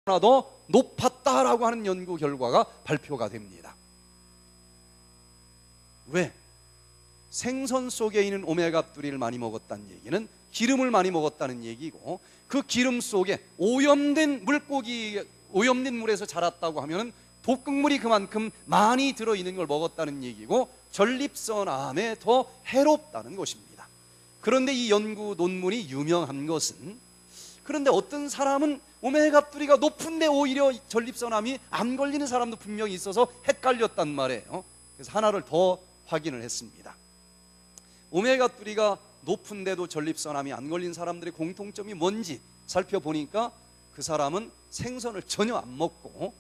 더 높았다라고 하는 연구 결과가 발표가 됩니다. 왜? 생선 속에 있는 오메가3를 많이 먹었다는 얘기는 기름을 많이 먹었다는 얘기고, 그 기름 속에 오염된 물에서 자랐다고 하면 독극물이 그만큼 많이 들어있는 걸 먹었다는 얘기고, 전립선암에 더 해롭다는 것입니다. 그런데 이 연구 논문이 유명한 것은, 그런데 어떤 사람은 오메가3가 높은데 오히려 전립선암이 안 걸리는 사람도 분명히 있어서 헷갈렸단 말이에요. 그래서 하나를 더 확인을 했습니다. 오메가3가 높은데도 전립선암이 안 걸린 사람들의 공통점이 뭔지 살펴보니까, 그 사람은 생선을 전혀 안 먹고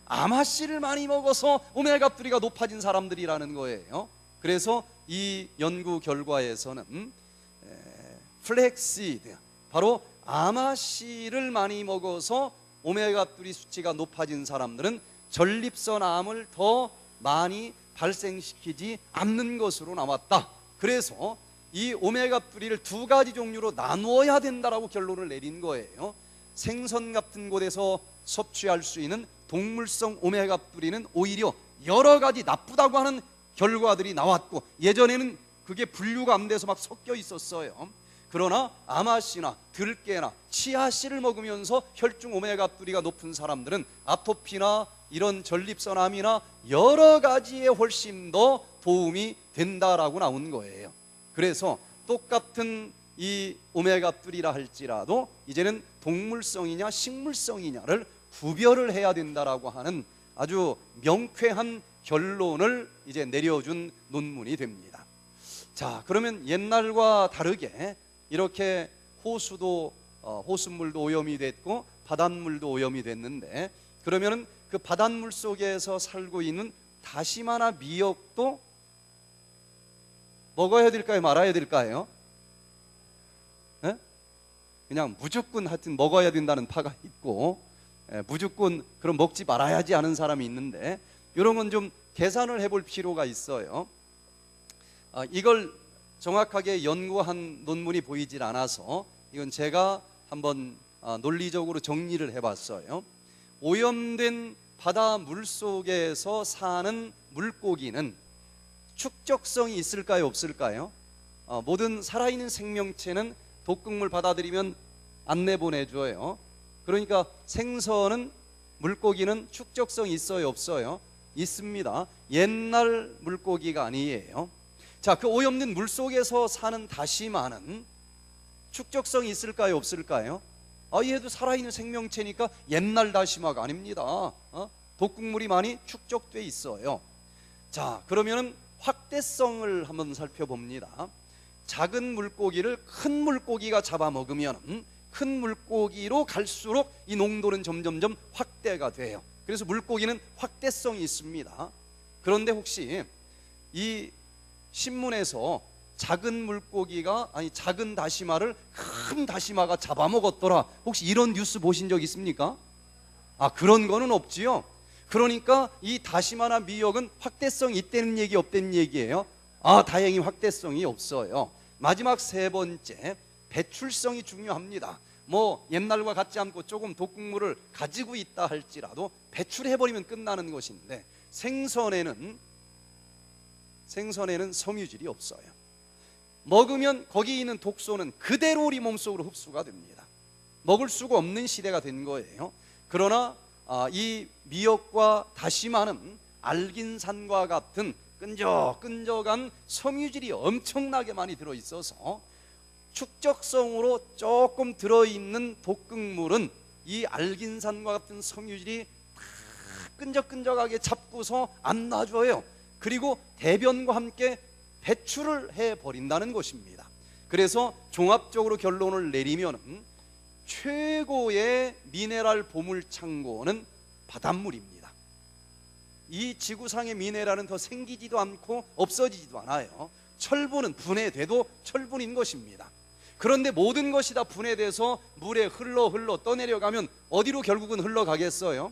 아마씨를 많이 먹어서 오메가3가 높아진 사람들이라는 거예요. 그래서 이 연구 결과에서는 플렉시드, 바로 아마씨를 많이 먹어서 오메가3 수치가 높아진 사람들은 전립선암을 더 많이 발생시키지 않는 것으로 나왔다. 그래서 이 오메가3를 두 가지 종류로 나누어야 된다라고 결론을 내린 거예요. 생선 같은 곳에서 섭취할 수 있는 동물성 오메가3는 오히려 여러 가지 나쁘다고 하는 결과들이 나왔고, 예전에는 그게 분류가 안 돼서 막 섞여 있었어요. 그러나 아마씨나 들깨나 치아씨를 먹으면서 혈중 오메가3가 높은 사람들은 아토피나 이런 전립선암이나 여러 가지에 훨씬 더 도움이 된다라고 나온 거예요. 그래서 똑같은 이 오메가3라 할지라도 이제는 동물성이냐 식물성이냐를 구별을 해야 된다라고 하는 아주 명쾌한 결론을 이제 내려준 논문이 됩니다. 자, 그러면 옛날과 다르게 이렇게 호수물도 오염이 됐고 바닷물도 오염이 됐는데, 그러면 그 바닷물 속에서 살고 있는 다시마나 미역도 먹어야 될까요? 말아야 될까요? 네? 그냥 무조건 하여튼 먹어야 된다는 파가 있고, 무조건 그럼 먹지 말아야지 하는 사람이 있는데, 이런 건 좀 계산을 해볼 필요가 있어요. 이걸 정확하게 연구한 논문이 보이질 않아서 이건 제가 한번 논리적으로 정리를 해봤어요. 오염된 바다 물속에서 사는 물고기는 축적성이 있을까요? 없을까요? 모든 살아있는 생명체는 독극물 받아들이면 안 내보내줘요. 그러니까 생선은, 물고기는 축적성이 있어요? 없어요? 있습니다. 옛날 물고기가 아니에요. 자, 그 오염된 물속에서 사는 다시마는 축적성이 있을까요? 없을까요? 얘도 살아있는 생명체니까 옛날 다시마가 아닙니다. 독극물이 많이 축적돼 있어요. 자, 그러면은 확대성을 한번 살펴봅니다. 작은 물고기를 큰 물고기가 잡아먹으면 큰 물고기로 갈수록 이 농도는 점점점 확대가 돼요. 그래서 물고기는 확대성이 있습니다. 그런데 혹시 이 신문에서 작은 물고기가, 작은 다시마를 큰 다시마가 잡아먹었더라, 혹시 이런 뉴스 보신 적 있습니까? 그런 거는 없지요. 그러니까 이 다시마나 미역은 확대성이 있다는 얘기, 없다는 얘기예요? 다행히 확대성이 없어요. 마지막 세 번째, 배출성이 중요합니다. 옛날과 같지 않고 조금 독극물을 가지고 있다 할지라도 배출해버리면 끝나는 것인데, 생선에는 섬유질이 없어요. 먹으면 거기 있는 독소는 그대로 우리 몸속으로 흡수가 됩니다. 먹을 수가 없는 시대가 된 거예요. 그러나 이 미역과 다시마는 알긴산과 같은 끈적끈적한 섬유질이 엄청나게 많이 들어있어서 축적성으로 조금 들어있는 독극물은 이 알긴산과 같은 섬유질이 끈적끈적하게 잡고서 안 놔줘요. 그리고 대변과 함께 배출을 해버린다는 것입니다. 그래서 종합적으로 결론을 내리면 최고의 미네랄 보물창고는 바닷물입니다. 이 지구상의 미네랄은 더 생기지도 않고 없어지지도 않아요. 철분은 분해돼도 철분인 것입니다. 그런데 모든 것이 다 분해돼서 물에 흘러 떠내려가면 어디로 결국은 흘러가겠어요?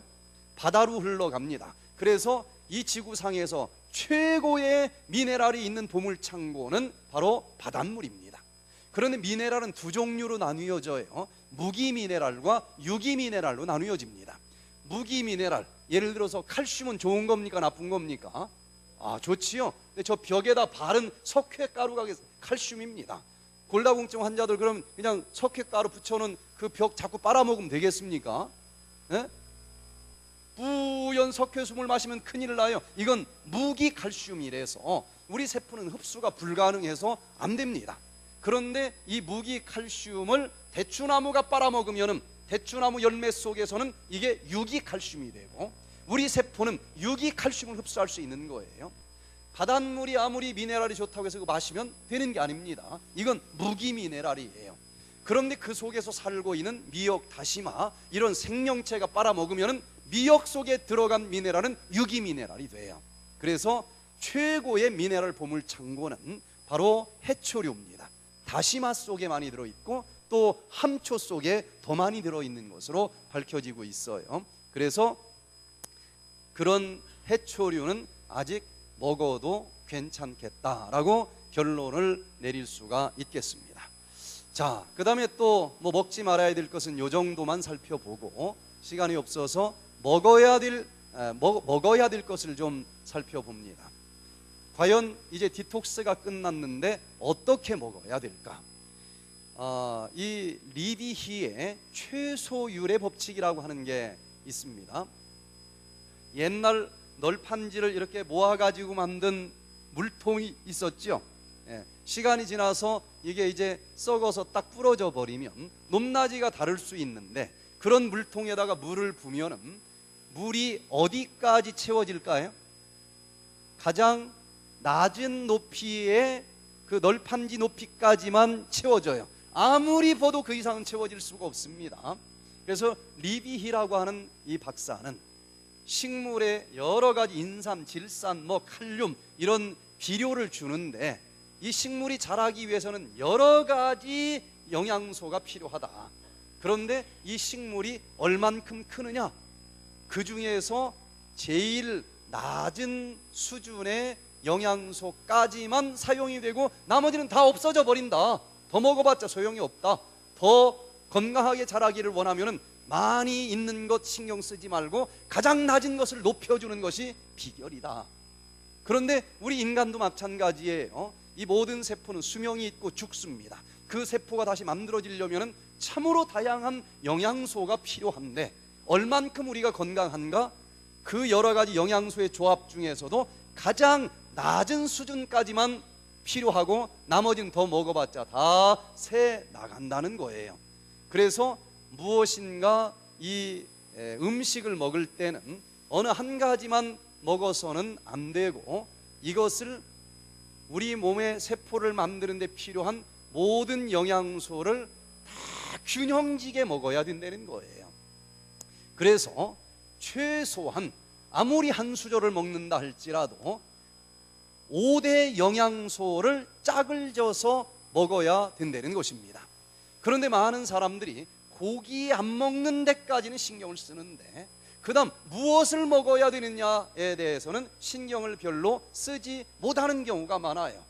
바다로 흘러갑니다. 그래서 이 지구상에서 최고의 미네랄이 있는 보물창고는 바로 바닷물입니다. 그런데 미네랄은 두 종류로 나뉘어져요. 무기 미네랄과 유기 미네랄로 나뉘어집니다. 무기 미네랄, 예를 들어서 칼슘은 좋은 겁니까 나쁜 겁니까? 좋지요. 근데 저 벽에다 바른 석회가루가 칼슘입니다. 골다공증 환자들 그럼 그냥 석회가루 붙여놓은 그 벽 자꾸 빨아먹으면 되겠습니까? 예? 뿌연 석회수물 마시면 큰일 나요. 이건 무기 칼슘이라서 우리 세포는 흡수가 불가능해서 안 됩니다. 그런데 이 무기 칼슘을 대추나무가 빨아먹으면 대추나무 열매 속에서는 이게 유기 칼슘이 되고 우리 세포는 유기 칼슘을 흡수할 수 있는 거예요. 바닷물이 아무리 미네랄이 좋다고 해서 그거 마시면 되는 게 아닙니다. 이건 무기 미네랄이에요. 그런데 그 속에서 살고 있는 미역, 다시마 이런 생명체가 빨아먹으면 미역 속에 들어간 미네랄은 유기 미네랄이 돼요. 그래서 최고의 미네랄 보물 창고는 바로 해초류입니다. 다시마 속에 많이 들어있고 또 함초 속에 더 많이 들어있는 것으로 밝혀지고 있어요. 그래서 그런 해초류는 아직 먹어도 괜찮겠다라고 결론을 내릴 수가 있겠습니다. 자, 그 다음에 또 먹지 말아야 될 것은 요 정도만 살펴보고 시간이 없어서 먹어야 될 것을 좀 살펴봅니다. 과연 이제 디톡스가 끝났는데 어떻게 먹어야 될까? 이 리비히의 최소율의 법칙이라고 하는 게 있습니다. 옛날 널판지를 이렇게 모아가지고 만든 물통이 있었죠. 시간이 지나서 이게 이제 썩어서 딱 부러져 버리면 높낮이가 다를 수 있는데 그런 물통에다가 물을 부으면 물이 어디까지 채워질까요? 가장 낮은 높이의 그 널판지 높이까지만 채워져요. 아무리 봐도 그 이상은 채워질 수가 없습니다. 그래서 리비히라고 하는 이 박사는 식물에 여러 가지 인삼, 질산, 칼륨 이런 비료를 주는데 이 식물이 자라기 위해서는 여러 가지 영양소가 필요하다. 그런데 이 식물이 얼만큼 크느냐? 그 중에서 제일 낮은 수준의 영양소까지만 사용이 되고 나머지는 다 없어져 버린다. 더 먹어봤자 소용이 없다. 더 건강하게 자라기를 원하면 많이 있는 것 신경 쓰지 말고 가장 낮은 것을 높여주는 것이 비결이다. 그런데 우리 인간도 마찬가지예요. 이 모든 세포는 수명이 있고 죽습니다. 그 세포가 다시 만들어지려면 참으로 다양한 영양소가 필요한데 얼만큼 우리가 건강한가? 그 여러 가지 영양소의 조합 중에서도 가장 낮은 수준까지만 필요하고 나머지는 더 먹어봤자 다 새 나간다는 거예요. 그래서 무엇인가 이 음식을 먹을 때는 어느 한 가지만 먹어서는 안 되고 이것을 우리 몸의 세포를 만드는 데 필요한 모든 영양소를 다 균형지게 먹어야 된다는 거예요. 그래서 최소한 아무리 한 수저를 먹는다 할지라도 5대 영양소를 짝을 져서 먹어야 된다는 것입니다. 그런데 많은 사람들이 고기 안 먹는 데까지는 신경을 쓰는데 그 다음 무엇을 먹어야 되느냐에 대해서는 신경을 별로 쓰지 못하는 경우가 많아요.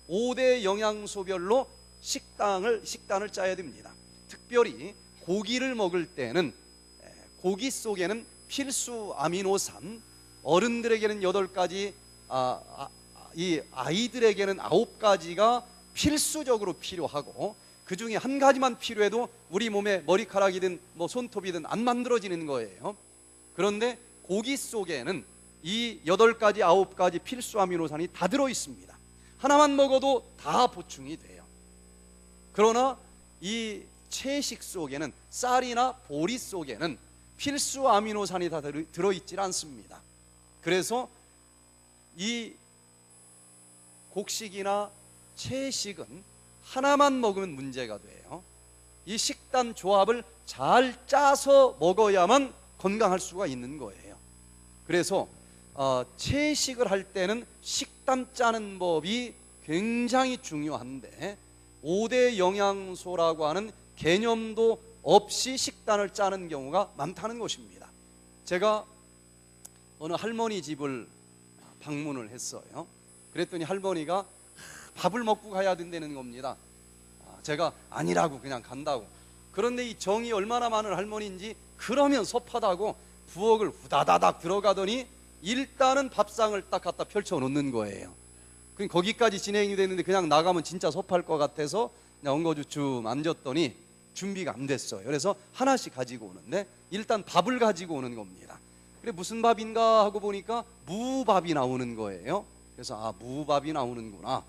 5대 영양소별로 식단을 짜야 됩니다. 특별히 고기를 먹을 때는 고기 속에는 필수 아미노산, 어른들에게는 8가지, 이 아이들에게는 9가지가 필수적으로 필요하고 그 중에 한 가지만 필요해도 우리 몸에 머리카락이든 손톱이든 안 만들어지는 거예요. 그런데 고기 속에는 이 8가지, 9가지 필수 아미노산이 다 들어 있습니다. 하나만 먹어도 다 보충이 돼요. 그러나 이 채식 속에는 쌀이나 보리 속에는 필수 아미노산이 다 들어있질 않습니다. 그래서 이 곡식이나 채식은 하나만 먹으면 문제가 돼요. 이 식단 조합을 잘 짜서 먹어야만 건강할 수가 있는 거예요. 그래서 채식을 할 때는 식단 짜는 법이 굉장히 중요한데 5대 영양소라고 하는 개념도 없이 식단을 짜는 경우가 많다는 것입니다. 제가 어느 할머니 집을 방문을 했어요. 그랬더니 할머니가 밥을 먹고 가야 된다는 겁니다. 제가 아니라고 그냥 간다고. 그런데 이 정이 얼마나 많은 할머니인지 그러면 섭하다고 부엌을 후다다닥 들어가더니 일단은 밥상을 딱 갖다 펼쳐 놓는 거예요. 그럼 거기까지 진행이 됐는데 그냥 나가면 진짜 섭할 것 같아서 그냥 엉거주춤 앉았더니 준비가 안 됐어요. 그래서 하나씩 가지고 오는데 일단 밥을 가지고 오는 겁니다. 그래 무슨 밥인가 하고 보니까 무밥이 나오는 거예요. 그래서 아, 무밥이 나오는구나.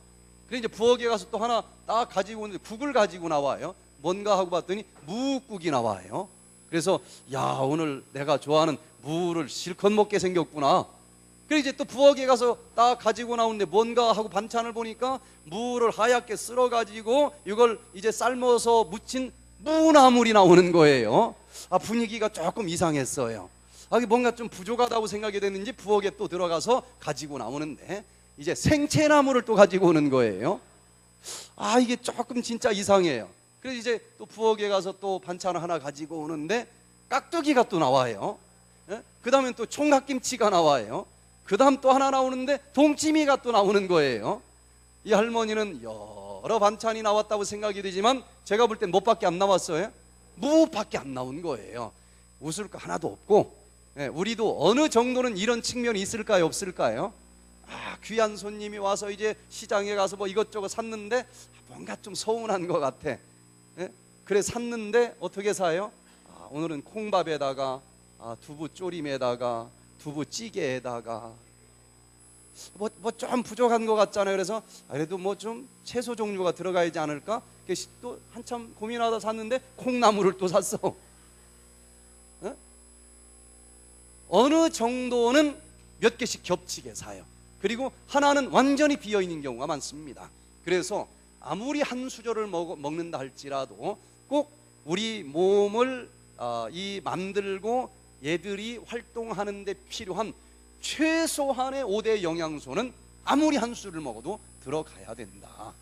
그래 이제 부엌에 가서 또 하나 딱 가지고 오는데 국을 가지고 나와요. 뭔가 하고 봤더니 무국이 나와요. 그래서 야, 오늘 내가 좋아하는 무를 실컷 먹게 생겼구나. 그래 이제 또 부엌에 가서 딱 가지고 나오는데 뭔가 하고 반찬을 보니까 무를 하얗게 쓸어 가지고 이걸 이제 삶아서 무친 무나물이 나오는 거예요. 아, 분위기가 조금 이상했어요. 아, 뭔가 좀 부족하다고 생각이 됐는지 부엌에 또 들어가서 가지고 나오는데 이제 생채나물을 또 가지고 오는 거예요. 아, 이게 조금 진짜 이상해요. 그래서 이제 또 부엌에 가서 또 반찬을 하나 가지고 오는데 깍두기가 또 나와요. 그 다음엔 또 총각김치가 나와요. 그 다음 또 하나 나오는데 동치미가 또 나오는 거예요. 이 할머니는 여러 반찬이 나왔다고 생각이 되지만 제가 볼 땐 뭐밖에 안 나왔어요? 무밖에 안 나온 거예요. 웃을 거 하나도 없고. 우리도 어느 정도는 이런 측면이 있을까요, 없을까요? 아, 귀한 손님이 와서 이제 시장에 가서 뭐 이것저것 샀는데 뭔가 좀 서운한 것 같아. 그래 샀는데 어떻게 사요? 아, 오늘은 콩밥에다가 두부 조림에다가 두부찌개에다가 뭐 좀 부족한 것 같잖아요. 그래서 그래도 뭐 좀 채소 종류가 들어가야지 않을까? 또 한참 고민하다 샀는데 콩나물을 또 샀어. 어느 정도는 몇 개씩 겹치게 사요. 그리고 하나는 완전히 비어있는 경우가 많습니다. 그래서 아무리 한 수저를 먹는다 할지라도 꼭 우리 몸을 만들고 얘들이 활동하는 데 필요한 최소한의 5대 영양소는 아무리 한 수를 먹어도 들어가야 된다.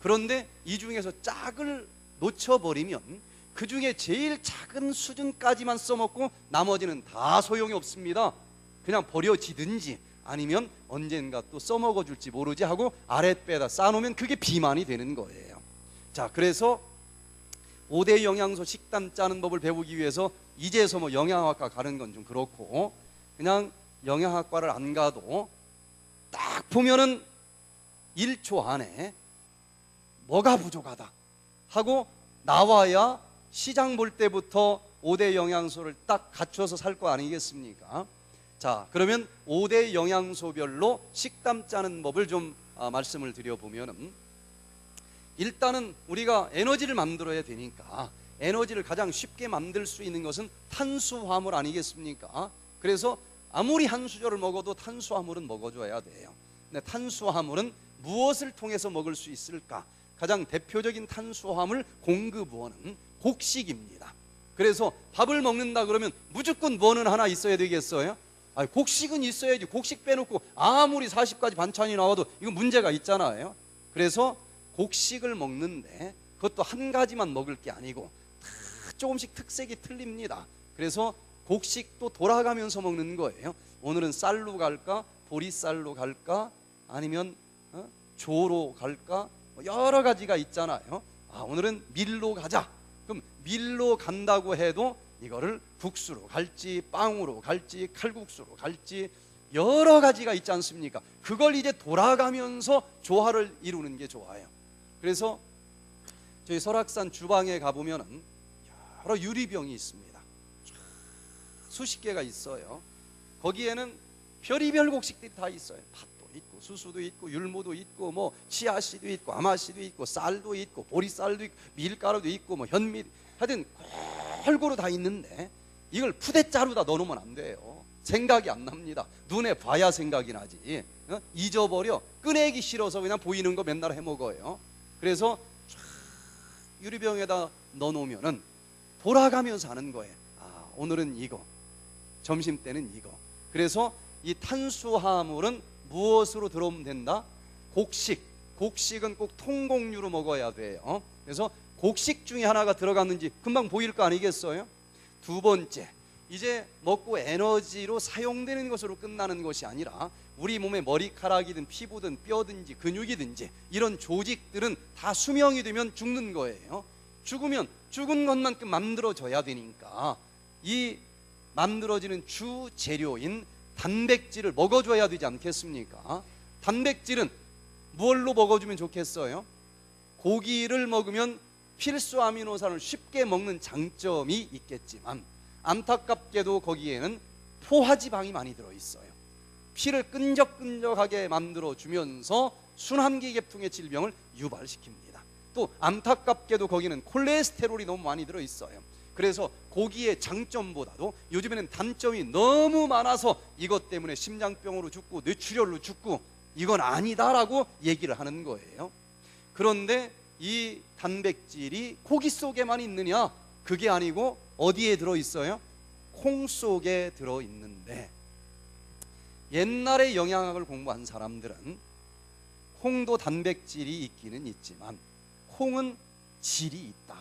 그런데 이 중에서 짝을 놓쳐버리면 그 중에 제일 작은 수준까지만 써먹고 나머지는 다 소용이 없습니다. 그냥 버려지든지 아니면 언젠가 또 써먹어 줄지 모르지 하고 아랫배에다 쌓아놓으면 그게 비만이 되는 거예요. 자, 그래서 5대 영양소 식단 짜는 법을 배우기 위해서 이제서 뭐 영양학과 가는 건 좀 그렇고 그냥 영양학과를 안 가도 딱 보면은 1초 안에 뭐가 부족하다 하고 나와야 시장 볼 때부터 5대 영양소를 딱 갖춰서 살 거 아니겠습니까? 자, 그러면 5대 영양소별로 식단 짜는 법을 좀 말씀을 드려보면은 일단은 우리가 에너지를 만들어야 되니까 에너지를 가장 쉽게 만들 수 있는 것은 탄수화물 아니겠습니까? 그래서 아무리 한 수저를 먹어도 탄수화물은 먹어줘야 돼요. 근데 탄수화물은 무엇을 통해서 먹을 수 있을까? 가장 대표적인 탄수화물 공급원은 곡식입니다. 그래서 밥을 먹는다 그러면 무조건 뭐는 하나 있어야 되겠어요? 곡식은 있어야지. 곡식 빼놓고 아무리 40가지 반찬이 나와도 이거 문제가 있잖아요. 그래서 곡식을 먹는데 그것도 한 가지만 먹을 게 아니고 조금씩 특색이 틀립니다. 그래서 곡식도 돌아가면서 먹는 거예요. 오늘은 쌀로 갈까? 보리쌀로 갈까? 아니면 조로 갈까? 여러 가지가 있잖아요. 오늘은 밀로 가자. 그럼 밀로 간다고 해도 이거를 국수로 갈지 빵으로 갈지 칼국수로 갈지 여러 가지가 있지 않습니까? 그걸 이제 돌아가면서 조화를 이루는 게 좋아요. 그래서 저희 설악산 주방에 가보면은 여러 유리병이 있습니다. 수십 개가 있어요. 거기에는 별의별 곡식들이 다 있어요. 팥도 있고 수수도 있고 율무도 있고 뭐 치아씨도 있고 아마씨도 있고 쌀도 있고 보리쌀도 있고 밀가루도 있고 뭐 현미, 하여튼 골고루 다 있는데 이걸 푸대자루다 넣어놓으면 안 돼요. 생각이 안 납니다. 눈에 봐야 생각이 나지. 잊어버려. 꺼내기 싫어서 그냥 보이는 거 맨날 해먹어요. 그래서 유리병에다 넣어놓으면은 돌아가면서 하는 거예요. 오늘은 이거, 점심 때는 이거. 그래서 이 탄수화물은 무엇으로 들어오면 된다? 곡식. 곡식은 꼭 통곡류로 먹어야 돼요. 그래서 곡식 중에 하나가 들어갔는지 금방 보일 거 아니겠어요? 두 번째, 이제 먹고 에너지로 사용되는 것으로 끝나는 것이 아니라 우리 몸의 머리카락이든 피부든 뼈든지 근육이든지 이런 조직들은 다 수명이 되면 죽는 거예요. 죽으면 죽은 것만큼 만들어져야 되니까 이 만들어지는 주 재료인 단백질을 먹어줘야 되지 않겠습니까? 단백질은 뭘로 먹어주면 좋겠어요? 고기를 먹으면 필수 아미노산을 쉽게 먹는 장점이 있겠지만 안타깝게도 거기에는 포화지방이 많이 들어있어요. 피를 끈적끈적하게 만들어주면서 순환기 계통의 질병을 유발시킵니다. 또 안타깝게도 거기는 콜레스테롤이 너무 많이 들어있어요. 그래서 고기의 장점보다도 요즘에는 단점이 너무 많아서 이것 때문에 심장병으로 죽고 뇌출혈로 죽고 이건 아니다라고 얘기를 하는 거예요. 그런데 이 단백질이 고기 속에만 있느냐? 그게 아니고 어디에 들어있어요? 콩 속에 들어있는데, 옛날에 영양학을 공부한 사람들은 콩도 단백질이 있기는 있지만 콩은 질이 있다.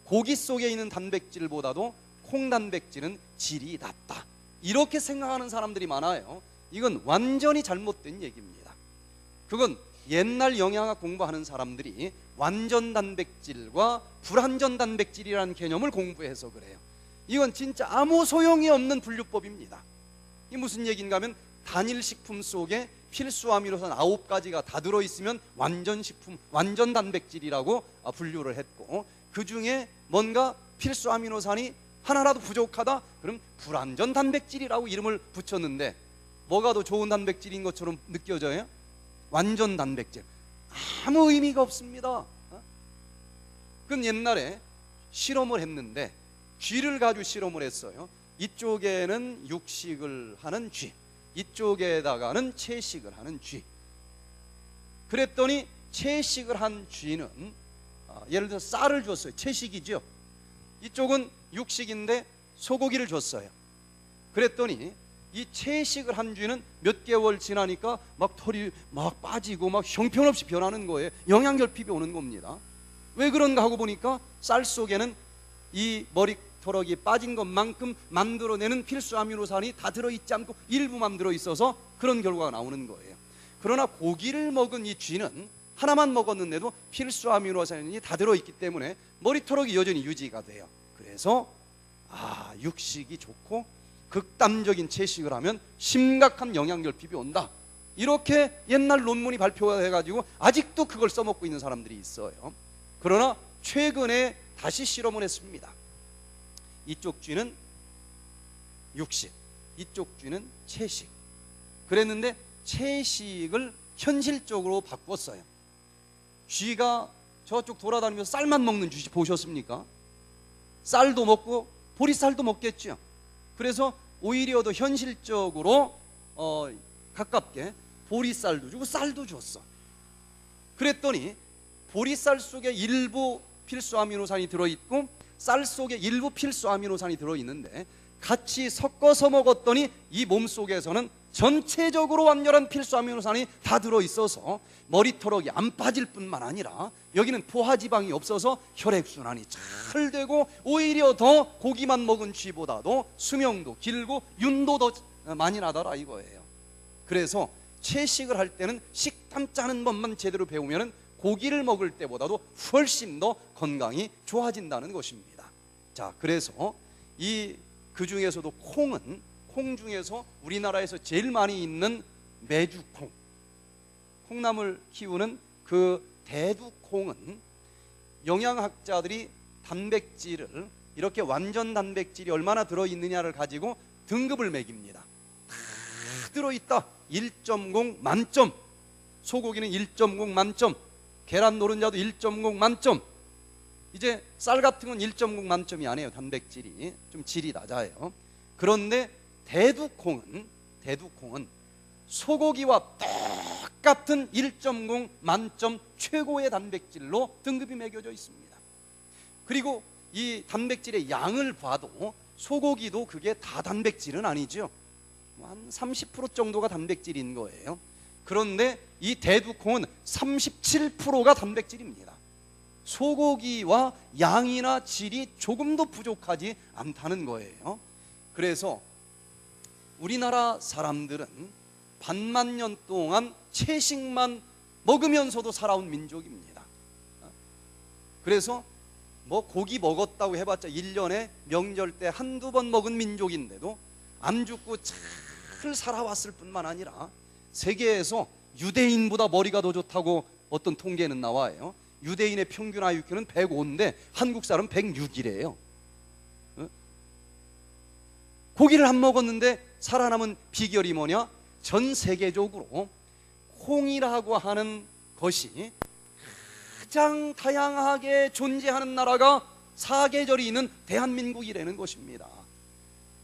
고기 속에 있는 단백질보다도 콩 단백질은 질이 낮다. 이렇게 생각하는 사람들이 많아요. 이건 완전히 잘못된 얘기입니다. 그건 옛날 영양학 공부하는 사람들이 완전 단백질과 불완전 단백질이라는 개념을 공부해서 그래요. 이건 진짜 아무 소용이 없는 분류법입니다. 이게 무슨 얘기인가 하면 단일 식품 속에 필수 아미노산 9가지가 다 들어있으면 완전 식품, 완전 단백질이라고 분류를 했고, 그 중에 뭔가 필수 아미노산이 하나라도 부족하다? 그럼 불완전 단백질이라고 이름을 붙였는데 뭐가 더 좋은 단백질인 것처럼 느껴져요? 완전 단백질. 아무 의미가 없습니다. 그건 옛날에 실험을 했는데 쥐를 가지고 실험을 했어요. 이쪽에는 육식을 하는 쥐, 이쪽에다가는 채식을 하는 쥐. 그랬더니 채식을 한 쥐는 예를 들어 쌀을 줬어요. 채식이죠. 이쪽은 육식인데 소고기를 줬어요. 그랬더니 이 채식을 한 쥐는 몇 개월 지나니까 막 털이 막 빠지고 막 형편없이 변하는 거예요. 영양결핍이 오는 겁니다. 왜 그런가 하고 보니까 쌀 속에는 이 머리털이 빠진 것만큼 만들어내는 필수 아미노산이 다 들어있지 않고 일부만 들어있어서 그런 결과가 나오는 거예요. 그러나 고기를 먹은 이 쥐는 하나만 먹었는데도 필수 아미노산이 다 들어있기 때문에 머리털이 여전히 유지가 돼요. 그래서 육식이 좋고 극단적인 채식을 하면 심각한 영양결핍이 온다. 이렇게 옛날 논문이 발표가 돼가지고 아직도 그걸 써먹고 있는 사람들이 있어요. 그러나 최근에 다시 실험을 했습니다. 이쪽 쥐는 육식, 이쪽 쥐는 채식. 그랬는데 채식을 현실적으로 바꿨어요. 쥐가 저쪽 돌아다니면서 쌀만 먹는 쥐 보셨습니까? 쌀도 먹고 보리쌀도 먹겠죠. 그래서 오히려 더 현실적으로 가깝게 보리쌀도 주고 쌀도 줬어. 그랬더니 보리쌀 속에 일부 필수 아미노산이 들어있고 쌀 속에 일부 필수 아미노산이 들어있는데 같이 섞어서 먹었더니 이 몸속에서는 전체적으로 완전한 필수 아미노산이 다 들어있어서 머리털이 안 빠질 뿐만 아니라 여기는 포화지방이 없어서 혈액순환이 잘 되고 오히려 더 고기만 먹은 쥐보다도 수명도 길고 윤도 더 많이 나더라 이거예요. 그래서 채식을 할 때는 식단 짜는 법만 제대로 배우면 고기를 먹을 때보다도 훨씬 더 건강이 좋아진다는 것입니다. 자, 그래서 그 중에서도 콩 중에서 우리나라에서 제일 많이 있는 메주콩, 콩나물 키우는 그 대두콩은 영양학자들이 단백질을 이렇게 완전 단백질이 얼마나 들어있느냐를 가지고 등급을 매깁니다. 다 들어있다. 1.0 만점. 소고기는 1.0 만점. 계란 노른자도 1.0 만점. 이제 쌀 같은 건 1.0 만점이 아니에요. 단백질이 좀 질이 낮아요. 그런데 대두콩은 소고기와 똑같은 1.0 만점 최고의 단백질로 등급이 매겨져 있습니다. 그리고 이 단백질의 양을 봐도 소고기도 그게 다 단백질은 아니죠. 한 30% 정도가 단백질인 거예요. 그런데 이 대두콩은 37%가 단백질입니다. 소고기와 양이나 질이 조금도 부족하지 않다는 거예요. 그래서 우리나라 사람들은 반만 년 동안 채식만 먹으면서도 살아온 민족입니다. 그래서 뭐 고기 먹었다고 해봤자 1년에 명절 때 한두 번 먹은 민족인데도 안 죽고 잘 살아왔을 뿐만 아니라 세계에서 유대인보다 머리가 더 좋다고 어떤 통계는 나와요. 유대인의 평균 IQ는 105인데 한국 사람 106이래요. 고기를 안 먹었는데 살아남은 비결이 뭐냐? 전 세계적으로 콩이라고 하는 것이 가장 다양하게 존재하는 나라가 사계절이 있는 대한민국이라는 것입니다.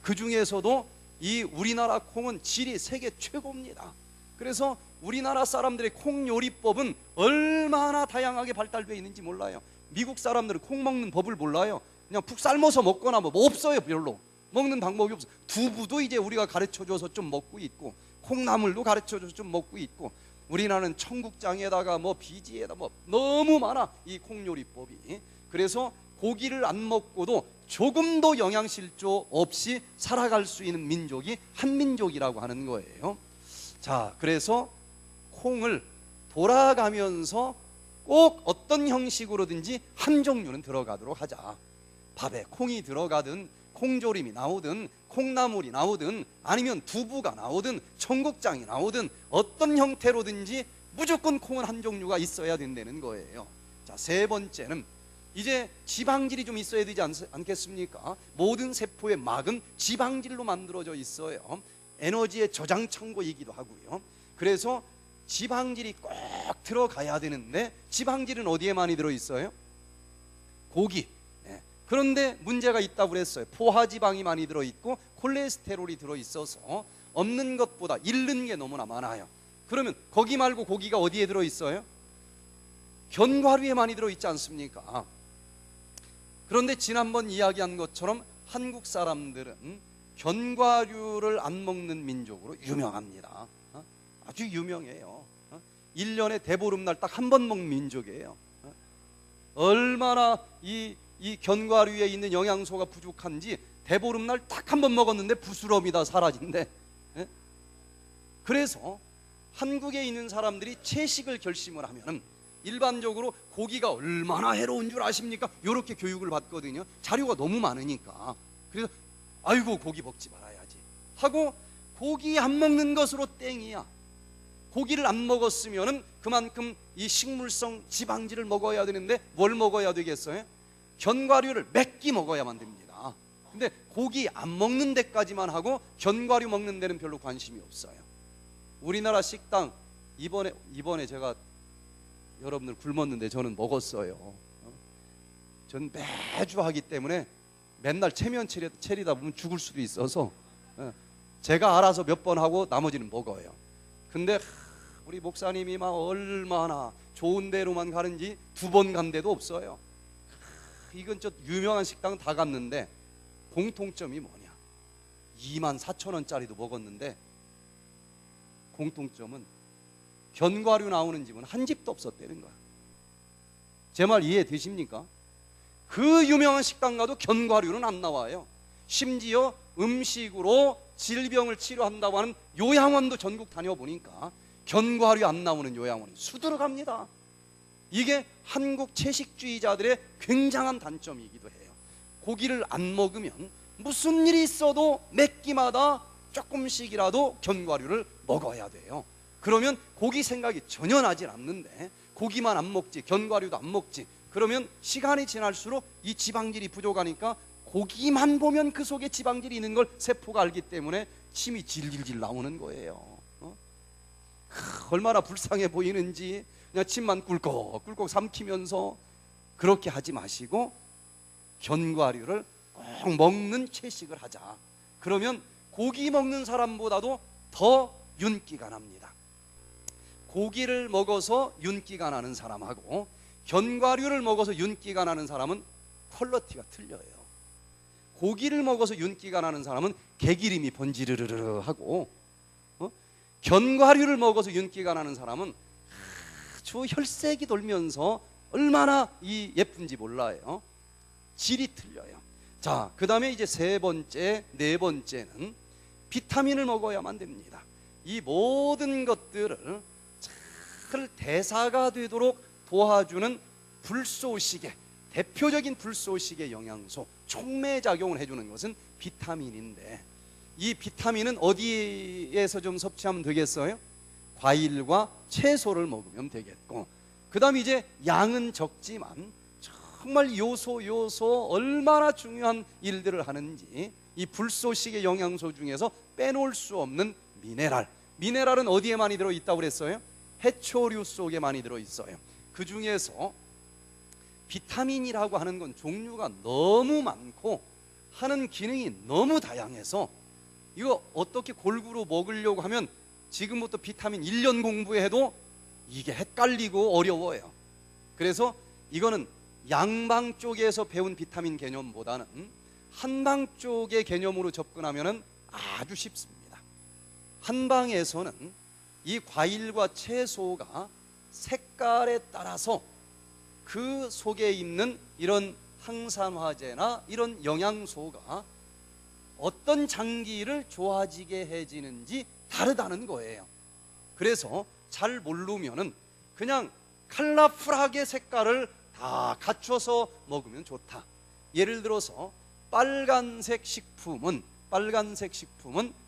그 중에서도 이 우리나라 콩은 질이 세계 최고입니다. 그래서 우리나라 사람들의 콩 요리법은 얼마나 다양하게 발달되어 있는지 몰라요. 미국 사람들은 콩 먹는 법을 몰라요. 그냥 푹 삶아서 먹거나 뭐 없어요. 별로 먹는 방법이 없어. 두부도 이제 우리가 가르쳐줘서 좀 먹고 있고, 콩나물도 가르쳐줘서 좀 먹고 있고, 우리나라는 청국장에다가 뭐 비지에다 뭐 너무 많아, 이 콩요리법이. 그래서 고기를 안 먹고도 조금도 영양실조 없이 살아갈 수 있는 민족이 한민족이라고 하는 거예요. 자, 그래서 콩을 돌아가면서 꼭 어떤 형식으로든지 한 종류는 들어가도록 하자. 밥에 콩이 들어가든 콩조림이 나오든 콩나물이 나오든 아니면 두부가 나오든 청국장이 나오든 어떤 형태로든지 무조건 콩은 한 종류가 있어야 된다는 거예요. 자, 세 번째는 이제 지방질이 좀 있어야 되지 않겠습니까? 모든 세포의 막은 지방질로 만들어져 있어요. 에너지의 저장 창고이기도 하고요. 그래서 지방질이 꼭 들어가야 되는데, 지방질은 어디에 많이 들어있어요? 고기. 그런데 문제가 있다고 그랬어요. 포화지방이 많이 들어있고 콜레스테롤이 들어있어서 없는 것보다 잃는 게 너무나 많아요. 그러면 거기 말고 고기가 어디에 들어있어요? 견과류에 많이 들어있지 않습니까? 그런데 지난번 이야기한 것처럼 한국 사람들은 견과류를 안 먹는 민족으로 유명합니다. 아주 유명해요. 1년에 대보름날 딱 한 번 먹는 민족이에요. 얼마나 이 견과류에 있는 영양소가 부족한지 대보름날 딱 한 번 먹었는데 부스럼이 다 사라진대. 그래서 한국에 있는 사람들이 채식을 결심을 하면은 일반적으로 고기가 얼마나 해로운 줄 아십니까? 이렇게 교육을 받거든요. 자료가 너무 많으니까. 그래서 아이고 고기 먹지 말아야지 하고 고기 안 먹는 것으로 땡이야. 고기를 안 먹었으면은 그만큼 이 식물성 지방질을 먹어야 되는데 뭘 먹어야 되겠어요? 견과류를 몇 끼 먹어야만 됩니다. 근데 고기 안 먹는 데까지만 하고 견과류 먹는 데는 별로 관심이 없어요. 우리나라 식당 이번에 제가 여러분들 굶었는데 저는 먹었어요. 전 매주 하기 때문에 맨날 체면 체리다 보면 죽을 수도 있어서 제가 알아서 몇 번 하고 나머지는 먹어요. 근데 우리 목사님이 막 얼마나 좋은 데로만 가는지 2번 간 데도 없어요. 이건 저 유명한 식당 다 갔는데 공통점이 뭐냐? 24,000원짜리도 먹었는데 공통점은 견과류 나오는 집은 한 집도 없었다는 거야. 제 말 이해되십니까? 그 유명한 식당 가도 견과류는 안 나와요. 심지어 음식으로 질병을 치료한다고 하는 요양원도 전국 다녀보니까 견과류 안 나오는 요양원은 수두룩합니다. 이게 한국 채식주의자들의 굉장한 단점이기도 해요. 고기를 안 먹으면 무슨 일이 있어도 몇 끼마다 조금씩이라도 견과류를 먹어야 돼요. 그러면 고기 생각이 전혀 나질 않는데 고기만 안 먹지 견과류도 안 먹지 그러면 시간이 지날수록 이 지방질이 부족하니까 고기만 보면 그 속에 지방질이 있는 걸 세포가 알기 때문에 침이 질질질 나오는 거예요. 얼마나 불쌍해 보이는지 그냥 침만 꿀꺽꿀꺽 삼키면서 그렇게 하지 마시고 견과류를 꼭 먹는 채식을 하자. 그러면 고기 먹는 사람보다도 더 윤기가 납니다. 고기를 먹어서 윤기가 나는 사람하고 견과류를 먹어서 윤기가 나는 사람은 퀄리티가 틀려요. 고기를 먹어서 윤기가 나는 사람은 개기름이 번지르르르 하고 견과류를 먹어서 윤기가 나는 사람은 아주 혈색이 돌면서 얼마나 이 예쁜지 몰라요. 질이 틀려요. 자, 그 다음에 이제 세 번째, 네 번째는 비타민을 먹어야만 됩니다. 이 모든 것들을 잘 대사가 되도록 도와주는 불쏘시개, 대표적인 불소식의 영양소, 촉매작용을 해주는 것은 비타민인데, 이 비타민은 어디에서 좀 섭취하면 되겠어요? 과일과 채소를 먹으면 되겠고, 그 다음 이제 양은 적지만 정말 요소 얼마나 중요한 일들을 하는지, 이 불소식의 영양소 중에서 빼놓을 수 없는 미네랄은 어디에 많이 들어있다고 그랬어요? 해초류 속에 많이 들어있어요. 그 중에서 비타민이라고 하는 건 종류가 너무 많고 하는 기능이 너무 다양해서 이거 어떻게 골고루 먹으려고 하면 지금부터 비타민 1년 공부해도 이게 헷갈리고 어려워요. 그래서 이거는 양방 쪽에서 배운 비타민 개념보다는 한방 쪽의 개념으로 접근하면 아주 쉽습니다. 한방에서는 이 과일과 채소가 색깔에 따라서 그 속에 있는 이런 항산화제나 이런 영양소가 어떤 장기를 좋아지게 해지는지 다르다는 거예요. 그래서 잘 모르면은 그냥 컬러풀하게 색깔을 다 갖춰서 먹으면 좋다. 예를 들어서 빨간색 식품은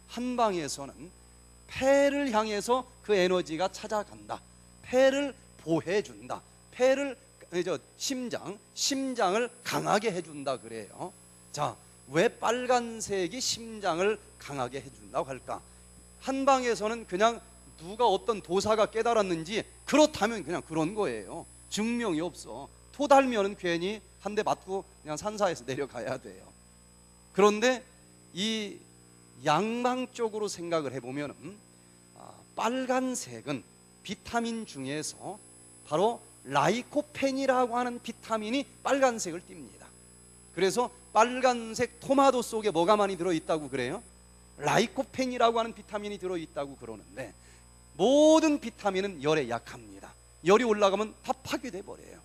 한방에서는 폐를 향해서 그 에너지가 찾아간다. 폐를 보호해준다. 심장을 강하게 해준다 그래요. 자, 왜 빨간색이 심장을 강하게 해준다고 할까? 한방에서는 그냥 누가 어떤 도사가 깨달았는지 그렇다면 그냥 그런 거예요. 증명이 없어. 토 달면은 괜히 한 대 맞고 그냥 산사에서 내려가야 돼요. 그런데 이 양방 쪽으로 생각을 해보면 빨간색은 비타민 중에서 바로 라이코펜이라고 하는 비타민이 빨간색을 띱니다. 그래서 빨간색 토마토 속에 뭐가 많이 들어있다고 그래요? 라이코펜이라고 하는 비타민이 들어있다고 그러는데, 모든 비타민은 열에 약합니다. 열이 올라가면 다 파괴돼 버려요.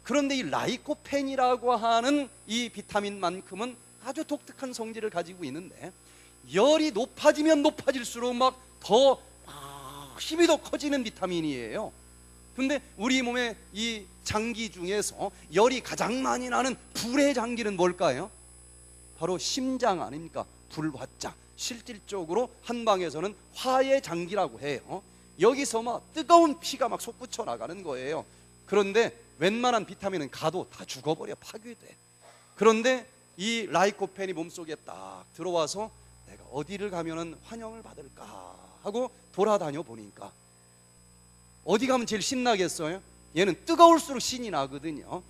그런데 이 라이코펜이라고 하는 이 비타민만큼은 아주 독특한 성질을 가지고 있는데, 열이 높아지면 높아질수록 막 더 힘이 더 커지는 비타민이에요. 근데 우리 몸의 이 장기 중에서 열이 가장 많이 나는 불의 장기는 뭘까요? 바로 심장 아닙니까? 불화장. 실질적으로 한방에서는 화의 장기라고 해요. 여기서 막 뜨거운 피가 막 솟구쳐 나가는 거예요. 그런데 웬만한 비타민은 가도 다 죽어버려, 파괴돼. 그런데 이 라이코펜이 몸속에 딱 들어와서 내가 어디를 가면은 환영을 받을까 하고 돌아다녀 보니까 어디 가면 제일 신나겠어요? 얘는 뜨거울수록 신이 나거든요.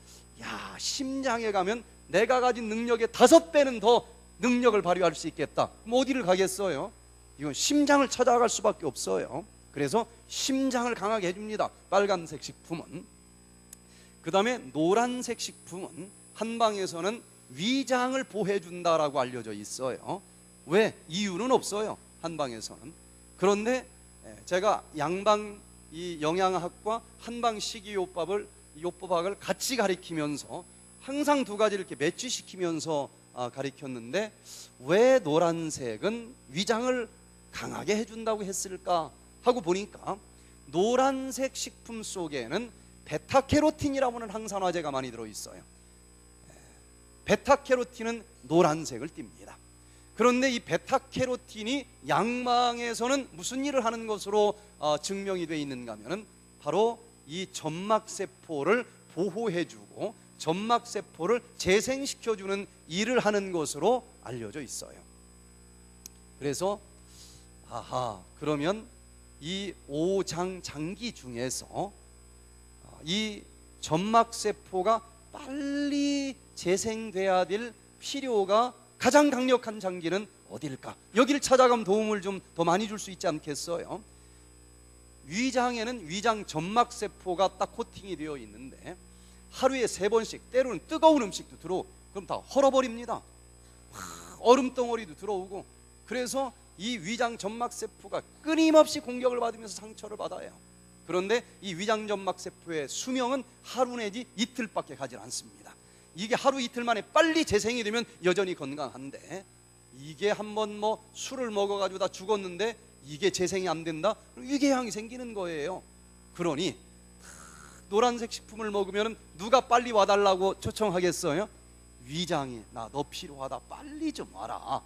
야, 심장에 가면 내가 가진 능력의 5배는 더 능력을 발휘할 수 있겠다. 그럼 어디를 가겠어요? 이건 심장을 찾아갈 수밖에 없어요. 그래서 심장을 강하게 해줍니다. 빨간색 식품은. 그 다음에 노란색 식품은 한방에서는 위장을 보호해준다라고 알려져 있어요. 왜? 이유는 없어요, 한방에서는. 그런데 제가 양방 이 영양학과 한방 식이요법을 같이 가리키면서 항상 두 가지를 이렇게 매치시키면서 가리켰는데, 왜 노란색은 위장을 강하게 해준다고 했을까 하고 보니까 노란색 식품 속에는 베타캐로틴이라고 하는 항산화제가 많이 들어있어요. 베타캐로틴은 노란색을 띱니다. 그런데 이 베타캐로틴이 양방에서는 무슨 일을 하는 것으로 증명이 되어 있는가 하면 바로 이 점막세포를 보호해주고 점막세포를 재생시켜주는 일을 하는 것으로 알려져 있어요. 그래서 그러면 이 오장장기 중에서 이 점막세포가 빨리 재생돼야 될 필요가 가장 강력한 장기는 어딜까? 여기를 찾아가면 도움을 좀 더 많이 줄 수 있지 않겠어요? 위장에는 위장 점막세포가 딱 코팅이 되어 있는데 하루에 3번씩, 때로는 뜨거운 음식도 들어오고 그럼 다 헐어버립니다. 얼음덩어리도 들어오고. 그래서 이 위장 점막세포가 끊임없이 공격을 받으면서 상처를 받아요. 그런데 이 위장 점막세포의 수명은 하루 내지 이틀밖에 가지 않습니다. 이게 하루 이틀 만에 빨리 재생이 되면 여전히 건강한데, 이게 한번 뭐 술을 먹어가지고 다 죽었는데 이게 재생이 안 된다? 위궤양이 생기는 거예요. 그러니 노란색 식품을 먹으면 누가 빨리 와달라고 초청하겠어요? 위장이 나 너 필요하다 빨리 좀 와라,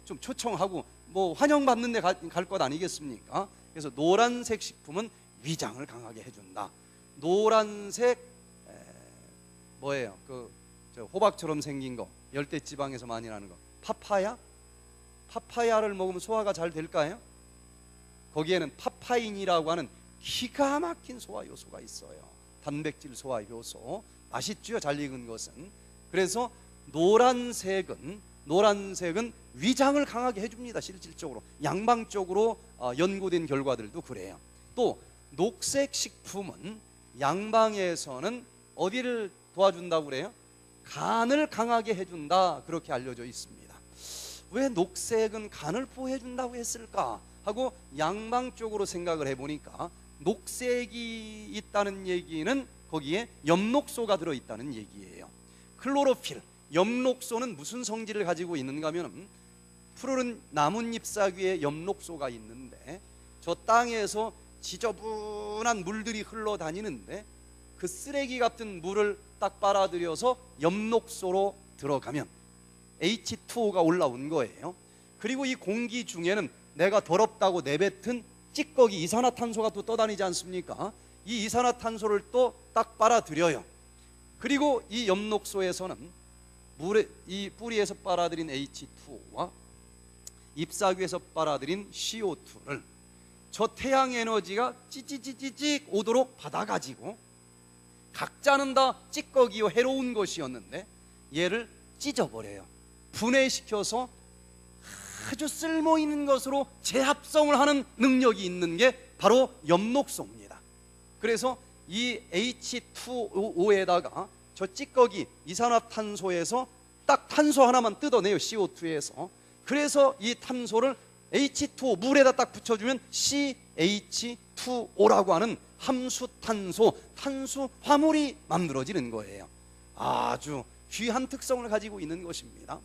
좀 초청하고 뭐 환영받는 데 갈 것 아니겠습니까? 그래서 노란색 식품은 위장을 강하게 해준다. 노란색 뭐예요? 저 호박처럼 생긴 거, 열대지방에서 많이 나는 거, 파파야를 먹으면 소화가 잘 될까요? 거기에는 파파인이라고 하는 기가 막힌 소화 요소가 있어요. 단백질 소화 요소. 맛있죠, 잘 익은 것은. 그래서 노란색은 위장을 강하게 해줍니다. 실질적으로 양방적으로 연구된 결과들도 그래요. 또 녹색 식품은 양방에서는 어디를 도와준다고 그래요? 간을 강하게 해준다, 그렇게 알려져 있습니다. 왜 녹색은 간을 보호해준다고 했을까 하고 양방적으로 생각을 해보니까 녹색이 있다는 얘기는 거기에 엽록소가 들어있다는 얘기예요. 클로로필, 엽록소는 무슨 성질을 가지고 있는가 하면 푸르른 나뭇잎 사귀에 엽록소가 있는데 저 땅에서 지저분한 물들이 흘러다니는데 그 쓰레기 같은 물을 딱 빨아들여서 엽록소로 들어가면 H2O가 올라온 거예요. 그리고 이 공기 중에는 내가 더럽다고 내뱉은 찌꺼기 이산화탄소가 또 떠다니지 않습니까? 이 이산화탄소를 또 딱 빨아들여요. 그리고 이 엽록소에서는 이 뿌리에서 빨아들인 H2O와 잎사귀에서 빨아들인 CO2를 저 태양 에너지가 찌찌찌찌찌 오도록 받아가지고 각자는 다 찌꺼기요 해로운 것이었는데 얘를 찢어버려요. 분해시켜서 아주 쓸모있는 것으로 재합성을 하는 능력이 있는 게 바로 엽록소입니다. 그래서 이 H2O에다가 저 찌꺼기 이산화탄소에서 딱 탄소 하나만 뜯어내요, CO2에서. 그래서 이 탄소를 H2O 물에다 딱 붙여주면 CH2O라고 하는 함수탄소, 탄수화물이 만들어지는 거예요. 아주 귀한 특성을 가지고 있는 것입니다.